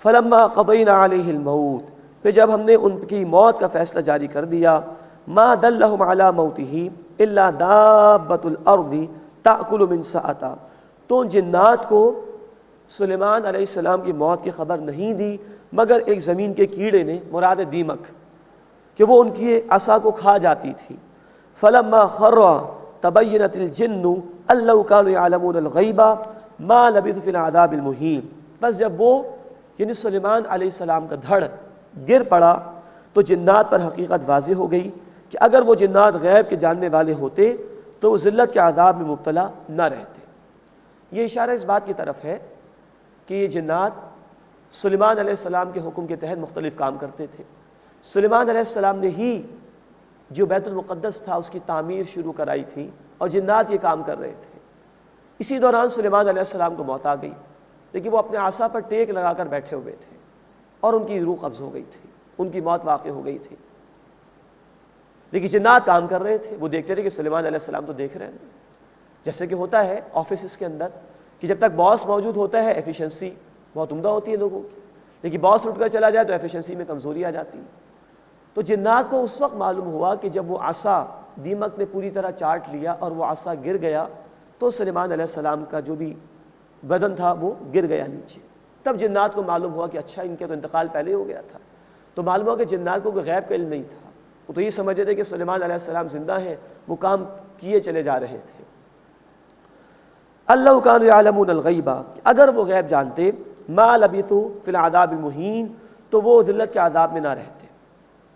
فلما قضینا علیہ الموت، پھر جب ہم نے ان کی موت کا فیصلہ جاری کر دیا، ما دلہم علی موتہ الا دابۃ الارض تأکل من سأتہ، تو ان جنات کو سلیمان علیہ السلام کی موت کی خبر نہیں دی مگر ایک زمین کے کیڑے نے، مراد دیمک، کہ وہ ان کی عصا کو کھا جاتی تھی۔ فلما خر تبینت الجن ان لو كانوا يعلمون الغیب ما لبثوا فی العذاب المہین، بس جب وہ یعنی سلیمان علیہ السلام کا دھڑ گر پڑا تو جنات پر حقیقت واضح ہو گئی کہ اگر وہ جنات غیب کے جاننے والے ہوتے تو وہ ذلت کے عذاب میں مبتلا نہ رہتے۔ یہ اشارہ اس بات کی طرف ہے کہ یہ جنات سلیمان علیہ السلام کے حکم کے تحت مختلف کام کرتے تھے۔ سلیمان علیہ السلام نے ہی جو بیت المقدس تھا اس کی تعمیر شروع کرائی تھی، اور جنات یہ کام کر رہے تھے۔ اسی دوران سلیمان علیہ السلام کو موت آ گئی، لیکن وہ اپنے عصا پر ٹیک لگا کر بیٹھے ہوئے تھے اور ان کی روح قبض ہو گئی تھی، ان کی موت واقع ہو گئی تھی، لیکن جنات کام کر رہے تھے۔ وہ دیکھتے رہے کہ سلیمان علیہ السلام تو دیکھ رہے ہیں، جیسے کہ ہوتا ہے آفیسز کے اندر کہ جب تک باس موجود ہوتا ہے ایفیشنسی بہت عمدہ ہوتی ہے لوگوں کی، لیکن باس اٹھ کر چلا جائے تو ایفیشنسی میں کمزوری آ جاتی ہے۔ تو جنات کو اس وقت معلوم ہوا کہ جب وہ عصا دیمک نے پوری طرح چاٹ لیا اور وہ عصا گر گیا تو سلیمان علیہ السلام کا جو بھی بدن تھا وہ گر گیا نیچے۔ تب جنات کو معلوم ہوا کہ اچھا ان کے تو انتقال پہلے ہو گیا تھا۔ تو معلوم ہوا کہ جنات کو کوئی غیب کا علم نہیں تھا، وہ تو یہ سمجھتے تھے کہ سلیمان علیہ السلام زندہ ہیں، وہ کام کیے چلے جا رہے تھے۔ اللہ کانوا یعلمون الغیب، اگر وہ غیب جانتے، ما لبثوا فی العذاب المہین، تو وہ ذلت کے عذاب میں نہ رہتے۔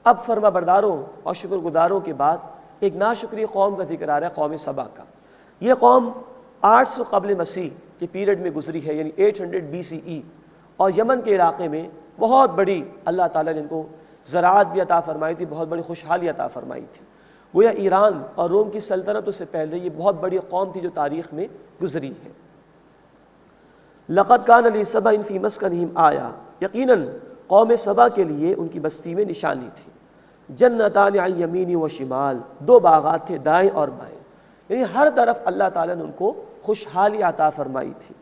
اب فرما برداروں اور شکر گزاروں کے بعد ایک ناشکری قوم کا ذکر آ رہا ہے، قوم سبا کا۔ یہ قوم 800 قبل مسیح کے پیریڈ میں گزری ہے، یعنی 800 BCE، اور یمن کے علاقے میں بہت بڑی اللہ تعالیٰ نے ان کو زراعت بھی عطا فرمائی تھی، بہت بڑی خوشحالی عطا فرمائی تھی۔ گویا ایران اور روم کی سلطنتوں سے پہلے یہ بہت بڑی قوم تھی جو تاریخ میں گزری ہے۔ لقد کان لسبأ فی مسکنہم آیہ، یقیناً قوم سبا کے لیے ان کی بستی میں نشانی تھی۔ جنتان عن یمین و شمال، 2 باغات تھے دائیں اور بائیں، یعنی ہر طرف اللہ تعالیٰ نے ان کو خوشحالی عطا فرمائی تھی۔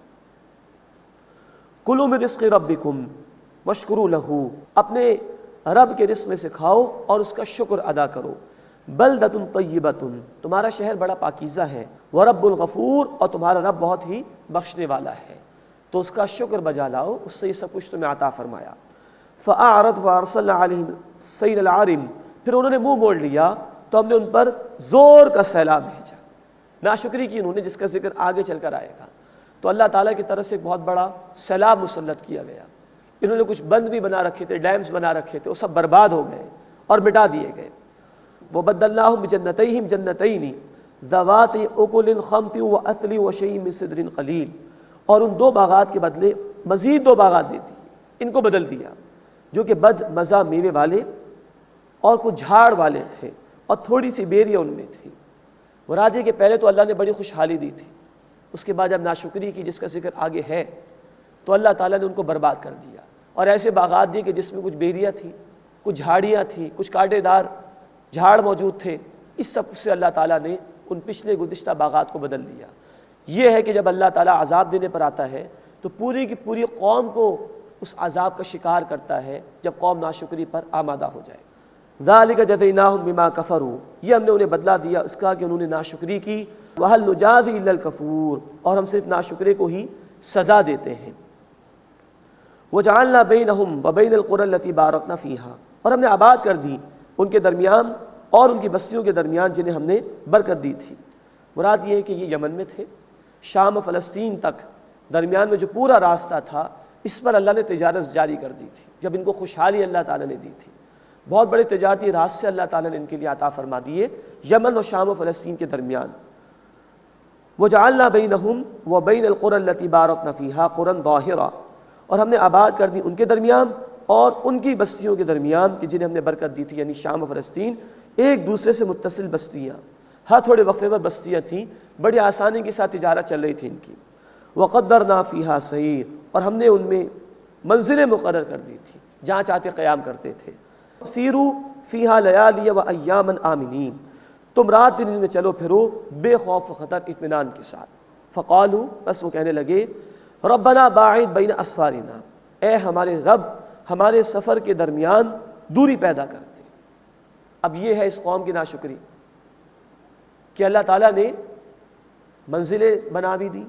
کلوا من رزق ربکم واشکروا لہ، اپنے رب کے رزق میں سے کھاؤ اور اس کا شکر ادا کرو۔ بلدۃ طیبۃ، تمہارا شہر بڑا پاکیزہ ہے، ورب الغفور، اور تمہارا رب بہت ہی بخشنے والا ہے۔ تو اس کا شکر بجا لاؤ، اس سے یہ سب کچھ تمہیں عطا فرمایا۔ فَأَعْرَضْ وَأَرْسَلْنَا عَلَيْهِمْ سَيْلَ الْعَارِمِ، پھر انہوں نے منہ موڑ لیا تو ہم نے ان پر زور کا سیلاب بھیجا۔ ناشکری کی انہوں نے، جس کا ذکر آگے چل کر آئے گا۔ تو اللہ تعالیٰ کی طرف سے ایک بہت بڑا سیلاب مسلط کیا گیا۔ انہوں نے کچھ بند بھی بنا رکھے تھے، ڈیمز بنا رکھے تھے، وہ سب برباد ہو گئے اور مٹا دیے گئے۔ وَبَدَّلْنَاهُمْ بِجَنَّتَيْهِمْ جَنَّتَيْنِ ذَوَاتِ أُكُلٍ خَمْطٍ وَأَثْلٍ وَشَيْءٍ مِّن سِدْرٍ قَلِيلٍ، اور ان دو باغات کے بدلے مزید دو باغات دے دیے، ان کو بدل دیا، جو کہ بد مزہ میوے والے اور کچھ جھاڑ والے تھے، اور تھوڑی سی بیریاں ان میں تھی۔ مراد یہ کہ پہلے تو اللہ نے بڑی خوشحالی دی تھی، اس کے بعد جب ناشکری کی، جس کا ذکر آگے ہے، تو اللہ تعالیٰ نے ان کو برباد کر دیا، اور ایسے باغات دیے کہ جس میں کچھ بیریاں تھیں، کچھ جھاڑیاں تھیں، کچھ کانٹے دار جھاڑ موجود تھے۔ اس سب سے اللہ تعالیٰ نے ان پچھلے گزشتہ باغات کو بدل دیا۔ یہ ہے کہ جب اللہ تعالیٰ عذاب دینے پر آتا ہے تو پوری کی پوری قوم کو اس عذاب کا شکار کرتا ہے، جب قوم ناشکری پر آمادہ ہو جائے۔ ذَلِكَ جَزَيْنَاهُمْ بِمَا كَفَرُوا، یہ ہم نے انہیں بدلہ دیا اس کا کہ انہوں نے ناشکری کی۔ وَهَلْ نُجَازِي إِلَّا الْكَفُورَ، اور ہم صرف ناشکرے کو ہی سزا دیتے ہیں۔ وَجَعَلْنَا بَيْنَهُمْ وَبَيْنَ الْقُرَى الَّتِي بَارَكْنَا فِيهَا، اور ہم نے آباد کر دی ان کے درمیان اور ان کی بستیوں کے درمیان جنہیں ہم نے برکت دی تھی۔ مراد یہ ہے کہ یہ یمن میں تھے، شام و فلسطین تک درمیان میں جو پورا راستہ تھا، اس پر اللہ نے تجارت جاری کر دی تھی، جب ان کو خوشحالی اللہ تعالیٰ نے دی تھی۔ بہت بڑے تجارتی راستے اللہ تعالیٰ نے ان کے لیے عطا فرما دیے یمن اور شام و فلسطین کے درمیان۔ وَجَعَلْنَا بَيْنَهُمْ وَبَيْنَ الْقُرَى الَّتِي بَارَكْنَا فِيهَا قُرًى ظَاهِرًا، اور ہم نے آباد کر دی ان کے درمیان اور ان کی بستیوں کے درمیان کہ جنہیں ہم نے برکت دی تھی، یعنی شام و فلسطین، ایک دوسرے سے متصل بستیاں، ہر تھوڑے وقفے پر بستیاں تھیں، بڑی آسانی کے ساتھ تجارت چل رہی تھی ان کی۔ وَقَدَّرْنَا فِيهَا سَيْرًا، اور ہم نے ان میں منزلیں مقرر کر دی تھی، جہاں چاہتے قیام کرتے تھے۔ سیروا فیہا لیالی و ایاما آمنین، تم رات دن ان میں چلو پھرو بے خوف و خطر اطمینان کے ساتھ۔ فقالوا، بس وہ کہنے لگے، ربنا باعد بین اسفارنا، اے ہمارے رب ہمارے سفر کے درمیان دوری پیدا کر دے۔ اب یہ ہے اس قوم کی ناشکری کہ اللہ تعالیٰ نے منزلیں بنا بھی دی،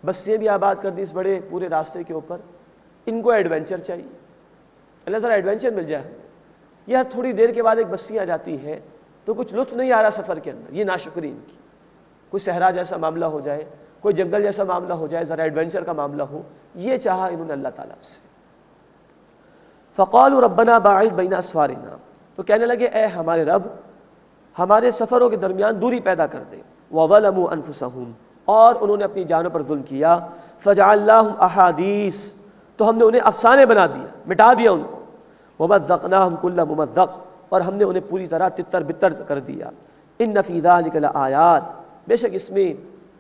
بستیاں بھی آباد کر دی اس بڑے پورے راستے کے اوپر، ان کو ایڈونچر چاہیے، اللہ تعالیٰ ایڈونچر مل جائے ہمیں۔ یہ تھوڑی دیر کے بعد ایک بستی آ جاتی ہے تو کچھ لطف نہیں آ رہا سفر کے اندر، یہ ناشکری ان کی۔ کوئی صحرا جیسا معاملہ ہو جائے، کوئی جنگل جیسا معاملہ ہو جائے، ذرا ایڈونچر کا معاملہ ہو، یہ چاہا انہوں نے اللہ تعالیٰ سے۔ فقالوا ربنا باعد بین اسفارنا، تو کہنے لگے اے ہمارے رب ہمارے سفروں کے درمیان دوری پیدا کر دے۔ وظلموا انفسہم، اور انہوں نے اپنی جانوں پر ظلم کیا۔ فجعلناہم احادیث، تو ہم نے انہیں افسانے بنا دیا، مٹا دیا ان کو۔ ومزقناہم کل ممزق، اور ہم نے انہیں پوری طرح تتر بتر کر دیا۔ ان فی ذلک لآیات، بے شک اس میں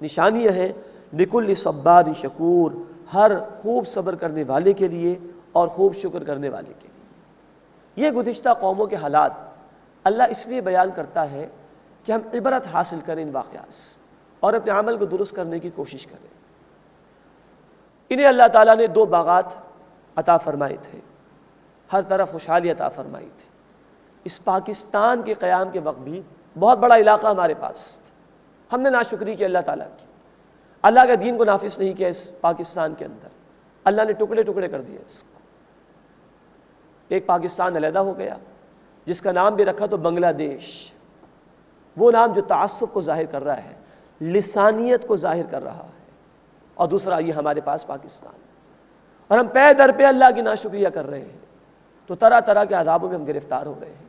نشانیاں ہیں، لکل صبار شکور، ہر خوب صبر کرنے والے کے لیے اور خوب شکر کرنے والے کے لیے۔ یہ گزشتہ قوموں کے حالات اللہ اس لیے بیان کرتا ہے کہ ہم عبرت حاصل کریں ان واقعات سے اور اپنے عمل کو درست کرنے کی کوشش کریں۔ انہیں اللہ تعالیٰ نے دو باغات عطا فرمائے تھے، ہر طرف خوشحالی عطا فرمائی تھی۔ اس پاکستان کے قیام کے وقت بھی بہت بڑا علاقہ ہمارے پاس تھا، ہم نے ناشکری کی اللہ تعالیٰ کی، اللہ کے دین کو نافذ نہیں کیا اس پاکستان کے اندر، اللہ نے ٹکڑے ٹکڑے کر دیا اس کو۔ ایک پاکستان علیحدہ ہو گیا جس کا نام بھی رکھا تو بنگلہ دیش، وہ نام جو تعصب کو ظاہر کر رہا ہے، لسانیت کو ظاہر کر رہا ہے، اور دوسرا یہ ہمارے پاس پاکستان، اور ہم پے در پہ اللہ کی ناشکریہ کر رہے ہیں، تو طرح طرح کے عذابوں میں ہم گرفتار ہو رہے ہیں۔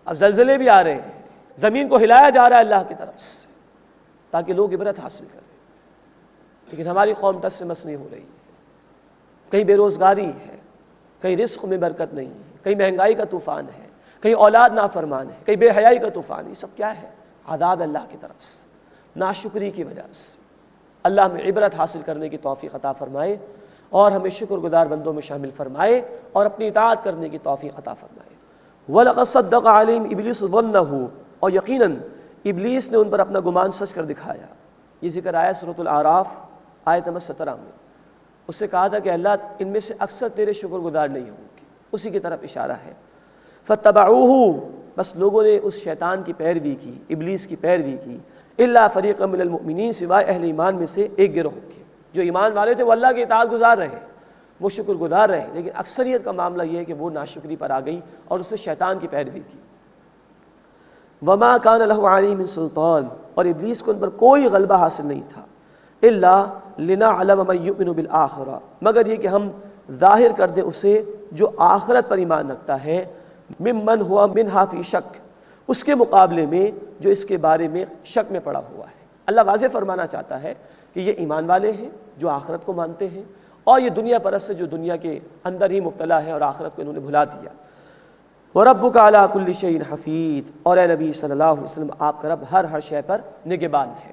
اب زلزلے بھی آ رہے ہیں، زمین کو ہلایا جا رہا ہے اللہ کی طرف سے تاکہ لوگ عبرت حاصل کریں، لیکن ہماری قوم ٹس سے مس نہیں ہو رہی ہے۔ کہیں بے روزگاری ہے، کہیں رزق میں برکت نہیں ہے، کہیں مہنگائی کا طوفان ہے، کہیں اولاد نافرمان ہے، کہیں بے حیائی کا طوفان ہے۔ یہ سب کیا ہے؟ عذاب اللہ کی طرف سے، ناشکری کی وجہ سے۔ اللہ ہمیں عبرت حاصل کرنے کی توفیق عطا فرمائے اور ہمیں شکر گزار بندوں میں شامل فرمائے اور اپنی اطاعت کرنے کی توفیق عطا فرمائے۔ وَلَقَدْ صَدَّقَ عَلَيْهِمْ إِبْلِيسُ ظَنَّهُ، اور یقیناً ابلیس نے ان پر اپنا گمان سچ کر دکھایا۔ یہ ذکر آیا سورۃ الاعراف آیت نمبر 17 میں، اس سے کہا تھا کہ اللہ ان میں سے اکثر تیرے شکر گزار نہیں ہوں گے، اسی کی طرف اشارہ ہے۔ فَاتَّبَعُوهُ، بس لوگوں نے اس شیطان کی پیروی کی، ابلیس کی پیروی کی، إِلَّا فَرِيقًا مِّنَ الْمُؤْمِنِينَ، سوائے اہل ایمان میں سے ایک گروہ کے۔ جو ایمان والے تھے وہ اللہ کے اطاعت گزار رہے، وہ شکر گزار رہے، لیکن اکثریت کا معاملہ یہ ہے کہ وہ ناشکری پر آ گئی اور اس نے شیطان کی پیروی کی۔ وما کان لہ علیہم من سلطان، اور ابلیس کو ان پر کوئی غلبہ حاصل نہیں تھا، الا لنعلم من یؤمن بالآخرہ، مگر یہ کہ ہم ظاہر کر دیں اسے جو آخرت پر ایمان رکھتا ہے، ممن ہوا منہا فی شک، اس کے مقابلے میں جو اس کے بارے میں شک میں پڑا ہوا ہے۔ اللہ واضح فرمانا چاہتا ہے کہ یہ ایمان والے ہیں جو آخرت کو مانتے ہیں، اور یہ دنیا پرست جو دنیا کے اندر ہی مبتلا ہے اور آخرت کو انہوں نے بھلا دیا۔ وَرَبُّكَ عَلَىٰ كُلِّ شَيْءٍ حَفِيظٌ، اور اے نبی صلی اللہ علیہ وسلم آپ کا رب ہر شے پر نگہبان ہے۔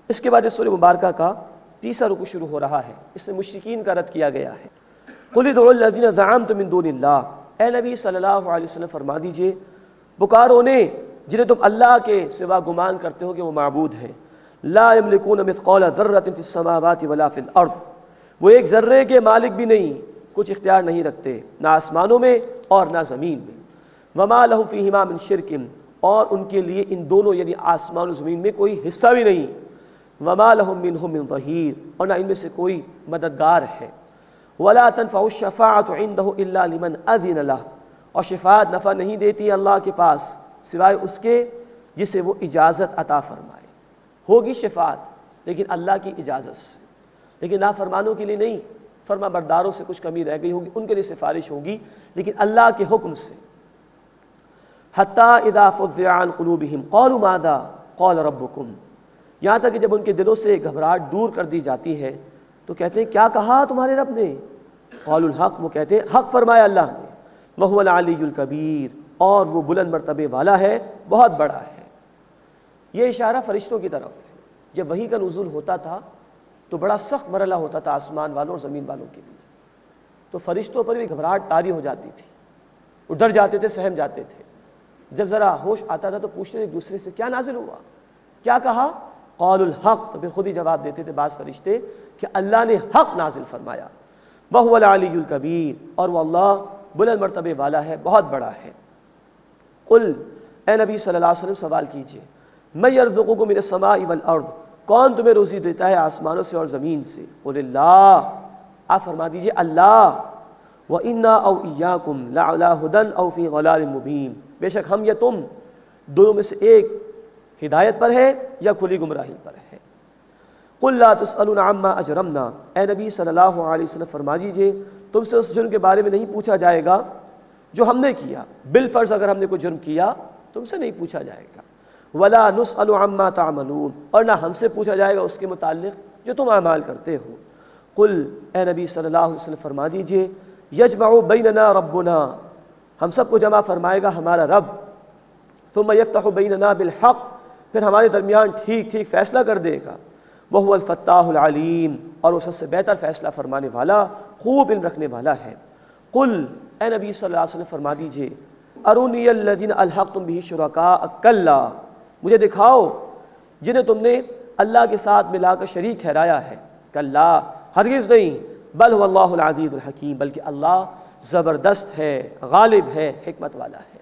اس کے بعد اس سورہ مبارکہ کا تیسرا رکوع شروع ہو رہا ہے، اس میں مشرکین کا رد کیا گیا ہے۔ قُلِ ادْعُوا الَّذِينَ زَعَمْتُم مِّن دُونِ اللَّهِ، اے نبی صلی اللہ علیہ وسلم فرما دیجئے پکارو انہیں جنہیں تم اللہ کے سوا گمان کرتے ہو کہ وہ معبود ہیں، لا يملكون مثقال ذرة في السماوات ولا في الارض، وہ ایک ذرے کے مالک بھی نہیں، کچھ اختیار نہیں رکھتے نہ آسمانوں میں اور نہ زمین میں، وما لهم فيهما من شرك، اور ان کے لیے ان دونوں یعنی آسمان و زمین میں کوئی حصہ بھی نہیں، وما لهم منهم من ظہیر، اور نہ ان میں سے کوئی مددگار ہے، ولا تنفع الشفاعة عنده الا لمن اذن له، اور شفاعت نفع نہیں دیتی اللہ کے پاس سوائے اس کے جسے وہ اجازت عطا فرمائے۔ ہوگی شفاعت لیکن اللہ کی اجازت سے، لیکن نافرمانوں کے لیے نہیں، فرما برداروں سے کچھ کمی رہ گئی ہوگی ان کے لیے سفارش ہوگی، لیکن اللہ کے حکم سے۔ حَتَّى إِذَا فُزِّعَ عَنْ قُلُوبِهِمْ قَالُوا مَاذَا قَالَ رَبُّكُمْ، یہاں تک کہ جب ان کے دلوں سے گھبراہٹ دور کر دی جاتی ہے تو کہتے ہیں کیا کہا تمہارے رب نے؟ قَالُوا الْحَقَّ، وہ کہتے ہیں حق فرمایا اللہ نے، وَهُوَ الْعَلِيُّ الْكَبِيرُ، اور وہ بلند مرتبے والا ہے، بہت بڑا ہے۔ یہ اشارہ فرشتوں کی طرف ہے۔ جب وحی کا نزول ہوتا تھا تو بڑا سخت مرحلہ ہوتا تھا آسمان والوں اور زمین والوں کے لیے، تو فرشتوں پر بھی گھبراہٹ طاری ہو جاتی تھی، وہ ڈر جاتے تھے، سہم جاتے تھے۔ جب ذرا ہوش آتا تھا تو پوچھتے ایک دوسرے سے کیا نازل ہوا، کیا کہا؟ قالوا الحق، تو پھر خود ہی جواب دیتے تھے بعض فرشتے کہ اللہ نے حق نازل فرمایا، وَهُوَ الْعَلِيُّ الْكَبِيرُ، اور وہ اللہ بلند مرتبے والا ہے، بہت بڑا ہے۔ قل، اے نبی صلی اللہ علیہ وسلم سوال کیجئے، مَن يَرْزُقُكُم مِّنَ السَّمَاءِ وَالْأَرْضِ، کون تمہیں روزی دیتا ہے آسمانوں سے اور زمین سے؟ قل اللہ، آپ فرما دیجئے اللہ، وَإِنَّا أَوْ إِيَّاكُمْ لَعَلَىٰ هُدًى أَوْ فِي ضَلَالٍ مُّبِينٍ، بے شک ہم یا تم دونوں میں سے ایک ہدایت پر ہے یا کھلی گمراہی پر ہے۔ قل لا تسألون عما اجرمنا، اے نبی صلی اللہ علیہ وسلم فرما دیجئے تم سے اس جرم کے بارے میں نہیں پوچھا جائے گا جو ہم نے کیا، بالفرض اگر ہم نے کوئی جرم کیا تم سے نہیں پوچھا جائے گا، ولا نسأل عما تعملون، اور نہ ہم سے پوچھا جائے گا اس کے متعلق جو تم اعمال کرتے ہو۔ قل، اے نبی صلی اللہ علیہ وسلم فرما دیجئے یجمع بیننا ربنا، ہم سب کو جمع فرمائے گا ہمارا رب، ثم یفتح بیننا بالحق، پھر ہمارے درمیان ٹھیک ٹھیک فیصلہ کر دے گا، وہو الفتاح العلیم، اور وہ سب سے بہتر فیصلہ فرمانے والا، خوب علم رکھنے والا ہے۔ قل، اے نبی صلی اللہ علیہ وسلم فرما دیجئے ارونی الذین الحقتم بہ شرکاء کلا، مجھے دکھاؤ جنہیں تم نے اللہ کے ساتھ ملا کر شریک ٹھہرایا ہے، کلا ہرگز نہیں، بل هو اللہ العزیز الحکیم، بلکہ اللہ زبردست ہے، غالب ہے، حکمت والا ہے۔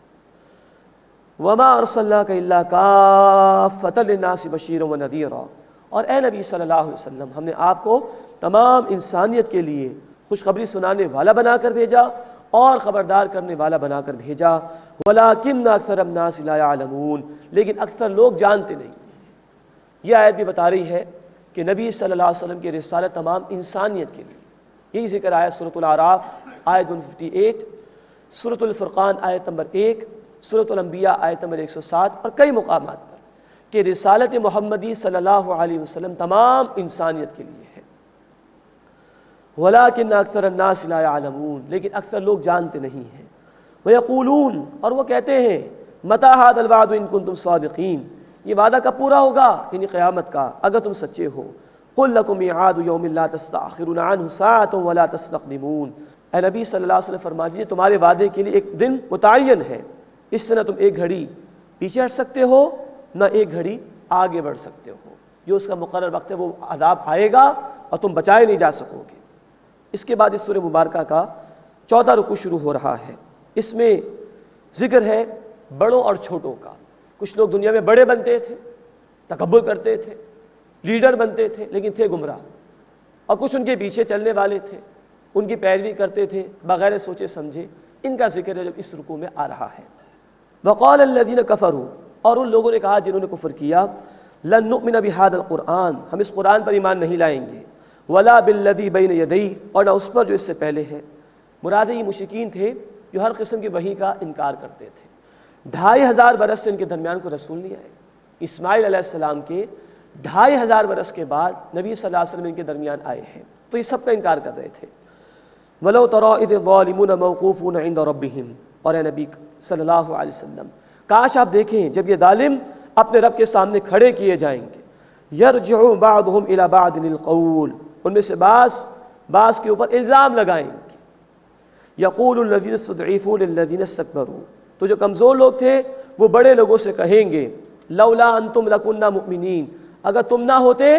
وما ارسلناک الا کافۃ للناس بشیرا ونذیرا، اور اے نبی صلی اللہ علیہ وسلم ہم نے آپ کو تمام انسانیت کے لیے خوشخبری سنانے والا بنا کر بھیجا اور خبردار کرنے والا بنا کر بھیجا، ولکن اکثر الناس لا يعلمون، لیکن اکثر لوگ جانتے نہیں۔ یہ آیت بھی بتا رہی ہے کہ نبی صلی اللہ علیہ وسلم کی رسالت تمام انسانیت کے لیے، یہی ذکر آیا سورۃ الاعراف آیت 158، سورۃ الفرقان آیت نمبر 1، سورۃ الانبیاء آیت نمبر 107 اور کئی مقامات پر کہ رسالت محمدی صلی اللہ علیہ وسلم تمام انسانیت کے لیے ہے۔ وَلَٰكِنَّ أَكْثَرَ النَّاسِ لَا يَعْلَمُونَ، لیکن اکثر لوگ جانتے نہیں ہیں۔ وَيَقُولُونَ، اور وہ کہتے ہیں، مَتَىٰ هَٰذَا الْوَعْدُ إِن كُنتُمْ صَادِقِينَ، یہ وعدہ کب پورا ہوگا، یعنی قیامت کا، اگر تم سچے ہو۔ قُل لَّكُم مِيعَادُ يَوْمٍ لَّا تَسْتَأْخِرُونَ عَنْهُ سَاعَةً وَلَا تَسْتَقْدِمُونَ، اے نبی صلی اللہ علیہ وسلم فرما دیجیے تمہارے وعدے کے لیے ایک دن متعین ہے، اس سے نہ تم ایک گھڑی پیچھے ہٹ سکتے ہو نہ ایک گھڑی آگے بڑھ سکتے ہو، جو اس کا مقرر وقت ہے وہ عذاب آئے گا اور تم بچائے نہیں جا سکو گے۔ اس کے بعد اس سورہ مبارکہ کا 14 رکوع شروع ہو رہا ہے، اس میں ذکر ہے بڑوں اور چھوٹوں کا۔ کچھ لوگ دنیا میں بڑے بنتے تھے، تکبر کرتے تھے، لیڈر بنتے تھے، لیکن تھے گمراہ۔ اور کچھ ان کے پیچھے چلنے والے تھے، ان کی پیروی کرتے تھے بغیر سوچے سمجھے۔ ان کا ذکر ہے جب اس رکوع میں آ رہا ہے۔ وقال الذین کفروا، اور ان لوگوں نے کہا جنہوں نے کفر کیا، لن نؤمن بہذا القرآن، ہم اس قرآن پر ایمان نہیں لائیں گے، ولا بالذی بین یدیہ، اور نہ اس پر جو اس سے پہلے ہے۔ مراد یہ مشرکین تھے جو ہر قسم کی وحی کا انکار کرتے تھے۔ 2500 برس سے ان کے درمیان کوئی رسول نہیں آئے۔ اسماعیل علیہ السلام کے 2500 برس کے بعد نبی صلی اللہ علیہ وسلم ان کے درمیان آئے ہیں، تو یہ سب کا انکار کر رہے تھے۔ وَلَوْ تَرَىٰ إِذِ الظَّالِمُونَ مَوْقُوفُونَ عِندَ رَبِّهِمْ، اور اے نبی صلی اللہ علیہ وسلم کاش آپ دیکھیں جب یہ ظالم اپنے رب کے سامنے کھڑے کیے جائیں گے، يَرْجِعُ بَعْضُهُمْ إِلَىٰ بَعْضٍ الْقَوْلِ، ان میں سے بعض کے اوپر الزام لگائیں گے۔ يَقُولُ الَّذِينَ اسْتُضْعِفُوا لِلَّذِينَ اسْتَكْبَرُوا، تو جو کمزور لوگ تھے وہ بڑے لوگوں سے کہیں گے، لولا انتم لکنا مؤمنین، اگر تم نہ ہوتے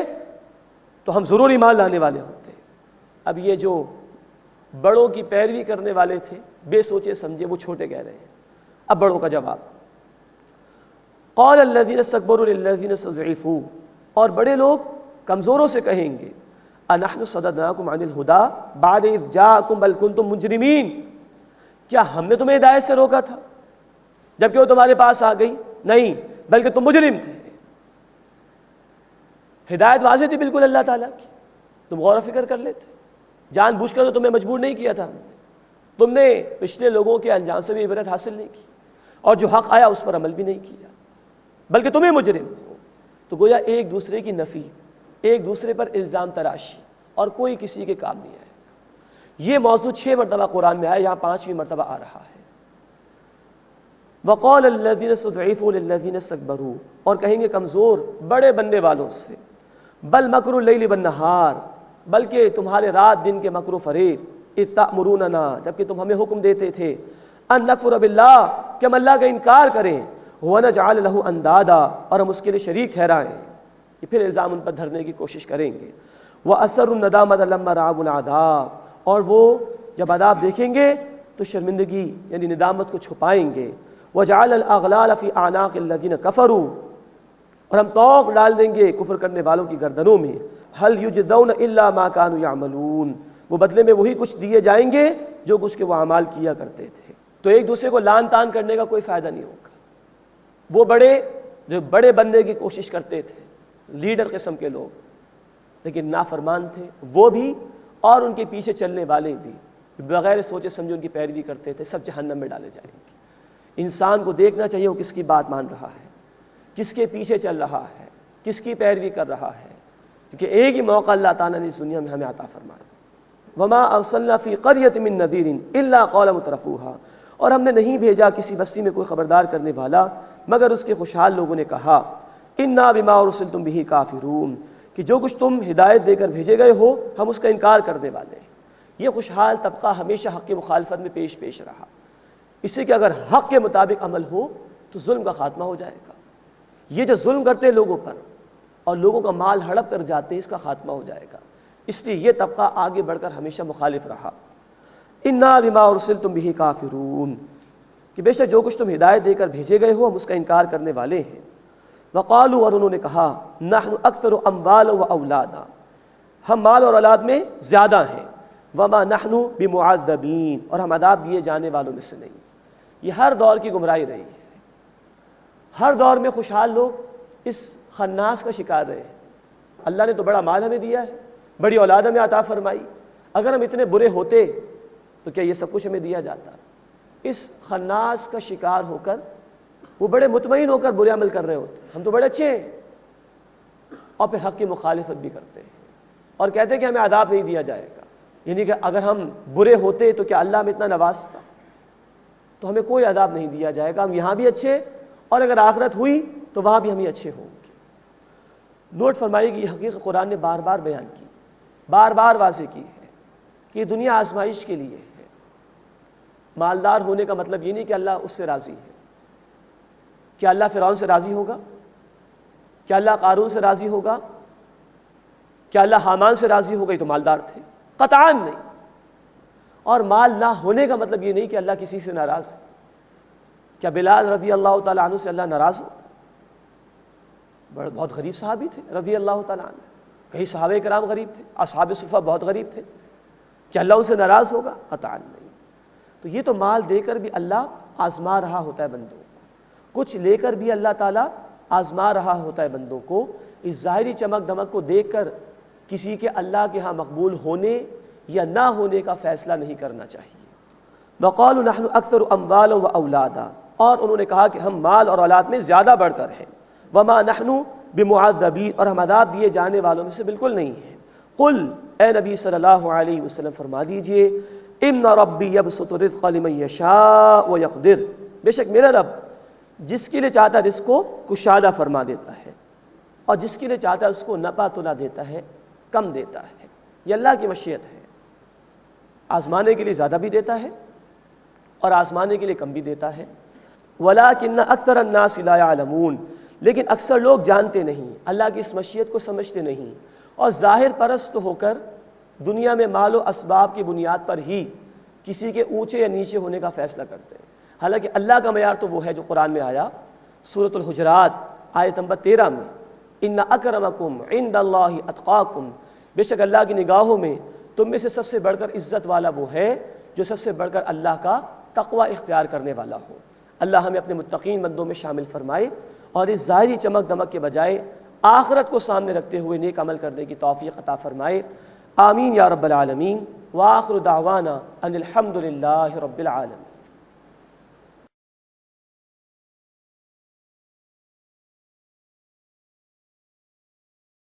تو ہم ضرور ایمان لانے والے ہوتے۔ اب یہ جو بڑوں کی پیروی کرنے والے تھے بے سوچے سمجھے، وہ چھوٹے کہہ رہے ہیں۔ اب بڑوں کا جواب، قال الذین استکبروا للذین استضعفوا، اور بڑے لوگ کمزوروں سے کہیں گے، انحن صددناکم عن الہدی بعد اذ جاءکم بل کنتم مجرمین، کیا ہم نے تمہیں ہدایت سے روکا تھا جبکہ وہ تمہارے پاس آ گئی؟ نہیں، بلکہ تم مجرم تھے۔ ہدایت واضح تھی بالکل اللہ تعالیٰ کی، تم غور و فکر کر لیتے، جان بوجھ کر تو تمہیں مجبور نہیں کیا تھا، تم نے پچھلے لوگوں کے انجام سے بھی عبرت حاصل نہیں کی، اور جو حق آیا اس پر عمل بھی نہیں کیا، بلکہ تمہیں مجرم ہو۔ تو گویا ایک دوسرے کی نفی، ایک دوسرے پر الزام تراشی، اور کوئی کسی کے کام نہیں آئے۔ یہ موضوع 6 مرتبہ قرآن میں آیا، یہاں 5ویں مرتبہ آ رہا ہے۔ وقال الذین استضعفوا للذین استکبروا، اور کہیں گے کمزور بڑے بننے والوں سے، بل مکر اللیل والنہار، بلکہ تمہارے رات دن کے مکر و فریب، اذ تأمروننا، جبکہ تم ہمیں حکم دیتے تھے، ان نکفر باللہ، کہ ہم اللہ کا انکار کریں، ونجعل لہ اندادا، اور ہم اس کے لیے شریک ٹھہرائیں۔ یہ پھر الزام ان پر دھرنے کی کوشش کریں گے۔ وَأَسَرُّوا النَّدَامَةَ لَمَّا رَأَوُا الْعَذَابَ، اور وہ جب عذاب دیکھیں گے تو شرمندگی یعنی ندامت کو چھپائیں گے۔ وَجَعَلَ الْأَغْلَالَ فِي أَعْنَاقِ الَّذِينَ كَفَرُوا، اور ہم طوق ڈال دیں گے کفر کرنے والوں کی گردنوں میں۔ هَلْ يُجْزَوْنَ إِلَّا مَا كَانُوا يَعْمَلُونَ، وہ بدلے میں وہی کچھ دیے جائیں گے جو کچھ کے وہ اعمال کیا کرتے تھے۔ تو ایک دوسرے کو لان تان کرنے کا کوئی فائدہ نہیں ہوگا۔ وہ بڑے جو بڑے بننے کی کوشش کرتے تھے، لیڈر قسم کے لوگ، لیکن نافرمان تھے وہ بھی، اور ان کے پیچھے چلنے والے بھی بغیر سوچے سمجھے ان کی پیروی کرتے تھے، سب جہنم میں ڈالے جائیں گے۔ انسان کو دیکھنا چاہیے وہ کس کی بات مان رہا ہے، کس کے پیچھے چل رہا ہے، کس کی پیروی کر رہا ہے، کیونکہ ایک ہی موقع اللہ تعالیٰ نے اس دنیا میں ہمیں عطا فرمایا۔ وما ارسلنا فی قریۃ من نذیر الا قال مترفوها، اور ہم نے نہیں بھیجا کسی بستی میں کوئی خبردار کرنے والا مگر اس کے خوشحال لوگوں نے کہا، انا بما ارسلتم به کافرون، کہ جو کچھ تم ہدایت دے کر بھیجے گئے ہو ہم اس کا انکار کرنے والے ہیں۔ یہ خوشحال طبقہ ہمیشہ حق کی مخالفت میں پیش رہا، اس سے کہ اگر حق کے مطابق عمل ہو تو ظلم کا خاتمہ ہو جائے گا، یہ جو ظلم کرتے ہیں لوگوں پر اور لوگوں کا مال ہڑپ کر جاتے ہیں اس کا خاتمہ ہو جائے گا، اس لیے یہ طبقہ آگے بڑھ کر ہمیشہ مخالف رہا۔ انا بما ارسلتم به کافرون، کہ بے شک جو کچھ تم ہدایت دے کر بھیجے گئے ہو ہم اس کا انکار کرنے والے ہیں۔ وقالوا، اور انہوں نے کہا، نحن اکثر اموالا و اولادا، ہم مال اور اولاد میں زیادہ ہیں، وما نحن بمعذبین، اور ہم عذاب دیے جانے والوں میں سے نہیں۔ یہ ہر دور کی گمراہی رہی ہے، ہر دور میں خوشحال لوگ اس خناس کا شکار رہے ہیں۔ اللہ نے تو بڑا مال ہمیں دیا ہے، بڑی اولاد ہمیں عطا فرمائی، اگر ہم اتنے برے ہوتے تو کیا یہ سب کچھ ہمیں دیا جاتا؟ اس خناس کا شکار ہو کر وہ بڑے مطمئن ہو کر برے عمل کر رہے ہوتے ہیں، ہم تو بڑے اچھے ہیں، اور پھر حق کی مخالفت بھی کرتے ہیں اور کہتے ہیں کہ ہمیں عذاب نہیں دیا جائے گا، یعنی کہ اگر ہم برے ہوتے تو کیا اللہ ہمیں اتنا نوازتا؟ تو ہمیں کوئی عذاب نہیں دیا جائے گا، ہم یہاں بھی اچھے، اور اگر آخرت ہوئی تو وہاں بھی ہم اچھے ہوں گے۔ نوٹ فرمائیے کہ یہ حقیقت قرآن نے بار بار بیان کی، بار بار واضح کی ہے کہ یہ دنیا آزمائش کے لیے ہے۔ مالدار ہونے کا مطلب یہ نہیں کہ اللہ اس سے راضی ہے۔ کیا اللہ فرعون سے راضی ہوگا؟ کیا اللہ قارون سے راضی ہوگا؟ کیا اللہ حامان سے راضی ہوگا؟ یہ تو مالدار تھے، قطعاً نہیں۔ اور مال نہ ہونے کا مطلب یہ نہیں کہ اللہ کسی سے ناراض ہے۔ کیا بلال رضی اللہ تعالیٰ عنہ سے اللہ ناراض ہو؟ بہت غریب صحابی تھے رضی اللہ تعالیٰ عنہ، کہیں صحابہ کرام غریب تھے؟ اصحاب صفہ بہت غریب تھے، کیا اللہ ان سے ناراض ہوگا؟ قطعاً نہیں۔ تو یہ تو مال دے کر بھی اللہ آزما رہا ہوتا ہے بندوں کو، کچھ لے کر بھی اللہ تعالیٰ آزما رہا ہوتا ہے بندوں کو۔ اس ظاہری چمک دمک کو دیکھ کر کسی کے اللہ کے ہاں مقبول ہونے یا نہ ہونے کا فیصلہ نہیں کرنا چاہیے۔ وَقَالُوا نَحْنُ أَكْثَرُ أَمْوَالًا وَأَوْلَادًا، اور انہوں نے کہا کہ ہم مال اور اولاد میں زیادہ بڑھ کر ہیں۔ وَمَا نَحْنُ بِمُعَذَّبِينَ، اور ہم عذاب دیے جانے والوں میں سے بالکل نہیں ہیں۔ قل، اے نبی صلی اللہ علیہ وسلم فرما دیجئے، ان ربی یبسط الرزق لمن یشاء ویقدر، بے شک میرا رب جس کے لیے چاہتا ہے رزق کو کشادہ فرما دیتا ہے، اور جس کے لیے چاہتا ہے اس کو نپا تلا دیتا ہے، کم دیتا ہے۔ یہ اللہ کی مشیت ہے، آزمانے کے لیے زیادہ بھی دیتا ہے اور آزمانے کے لیے کم بھی دیتا ہے۔ وَلَٰكِنَّ أَكْثَرَ النَّاسِ لَا يَعْلَمُونَ، لیکن اکثر لوگ جانتے نہیں، اللہ کی اس مشیت کو سمجھتے نہیں، اور ظاہر پرست ہو کر دنیا میں مال و اسباب کی بنیاد پر ہی کسی کے اونچے یا نیچے ہونے کا فیصلہ کرتے ہیں۔ حالانکہ اللہ کا معیار تو وہ ہے جو قرآن میں آیا، سورۃ الحجرات آیت نمبر 13 میں، ان اکرمکم عند اللہ اتقاکم، بے شک اللہ کی نگاہوں میں تم میں سے سب سے بڑھ کر عزت والا وہ ہے جو سب سے بڑھ کر اللہ کا تقوی اختیار کرنے والا ہو۔ اللہ ہمیں اپنے متقین بندوں میں شامل فرمائے، اور اس ظاہری چمک دمک کے بجائے آخرت کو سامنے رکھتے ہوئے نیک عمل کرنے کی توفیق عطا فرمائے۔ آمین یا رب العالمین۔ وآخر دعوانا ان الحمد للہ رب العالمین۔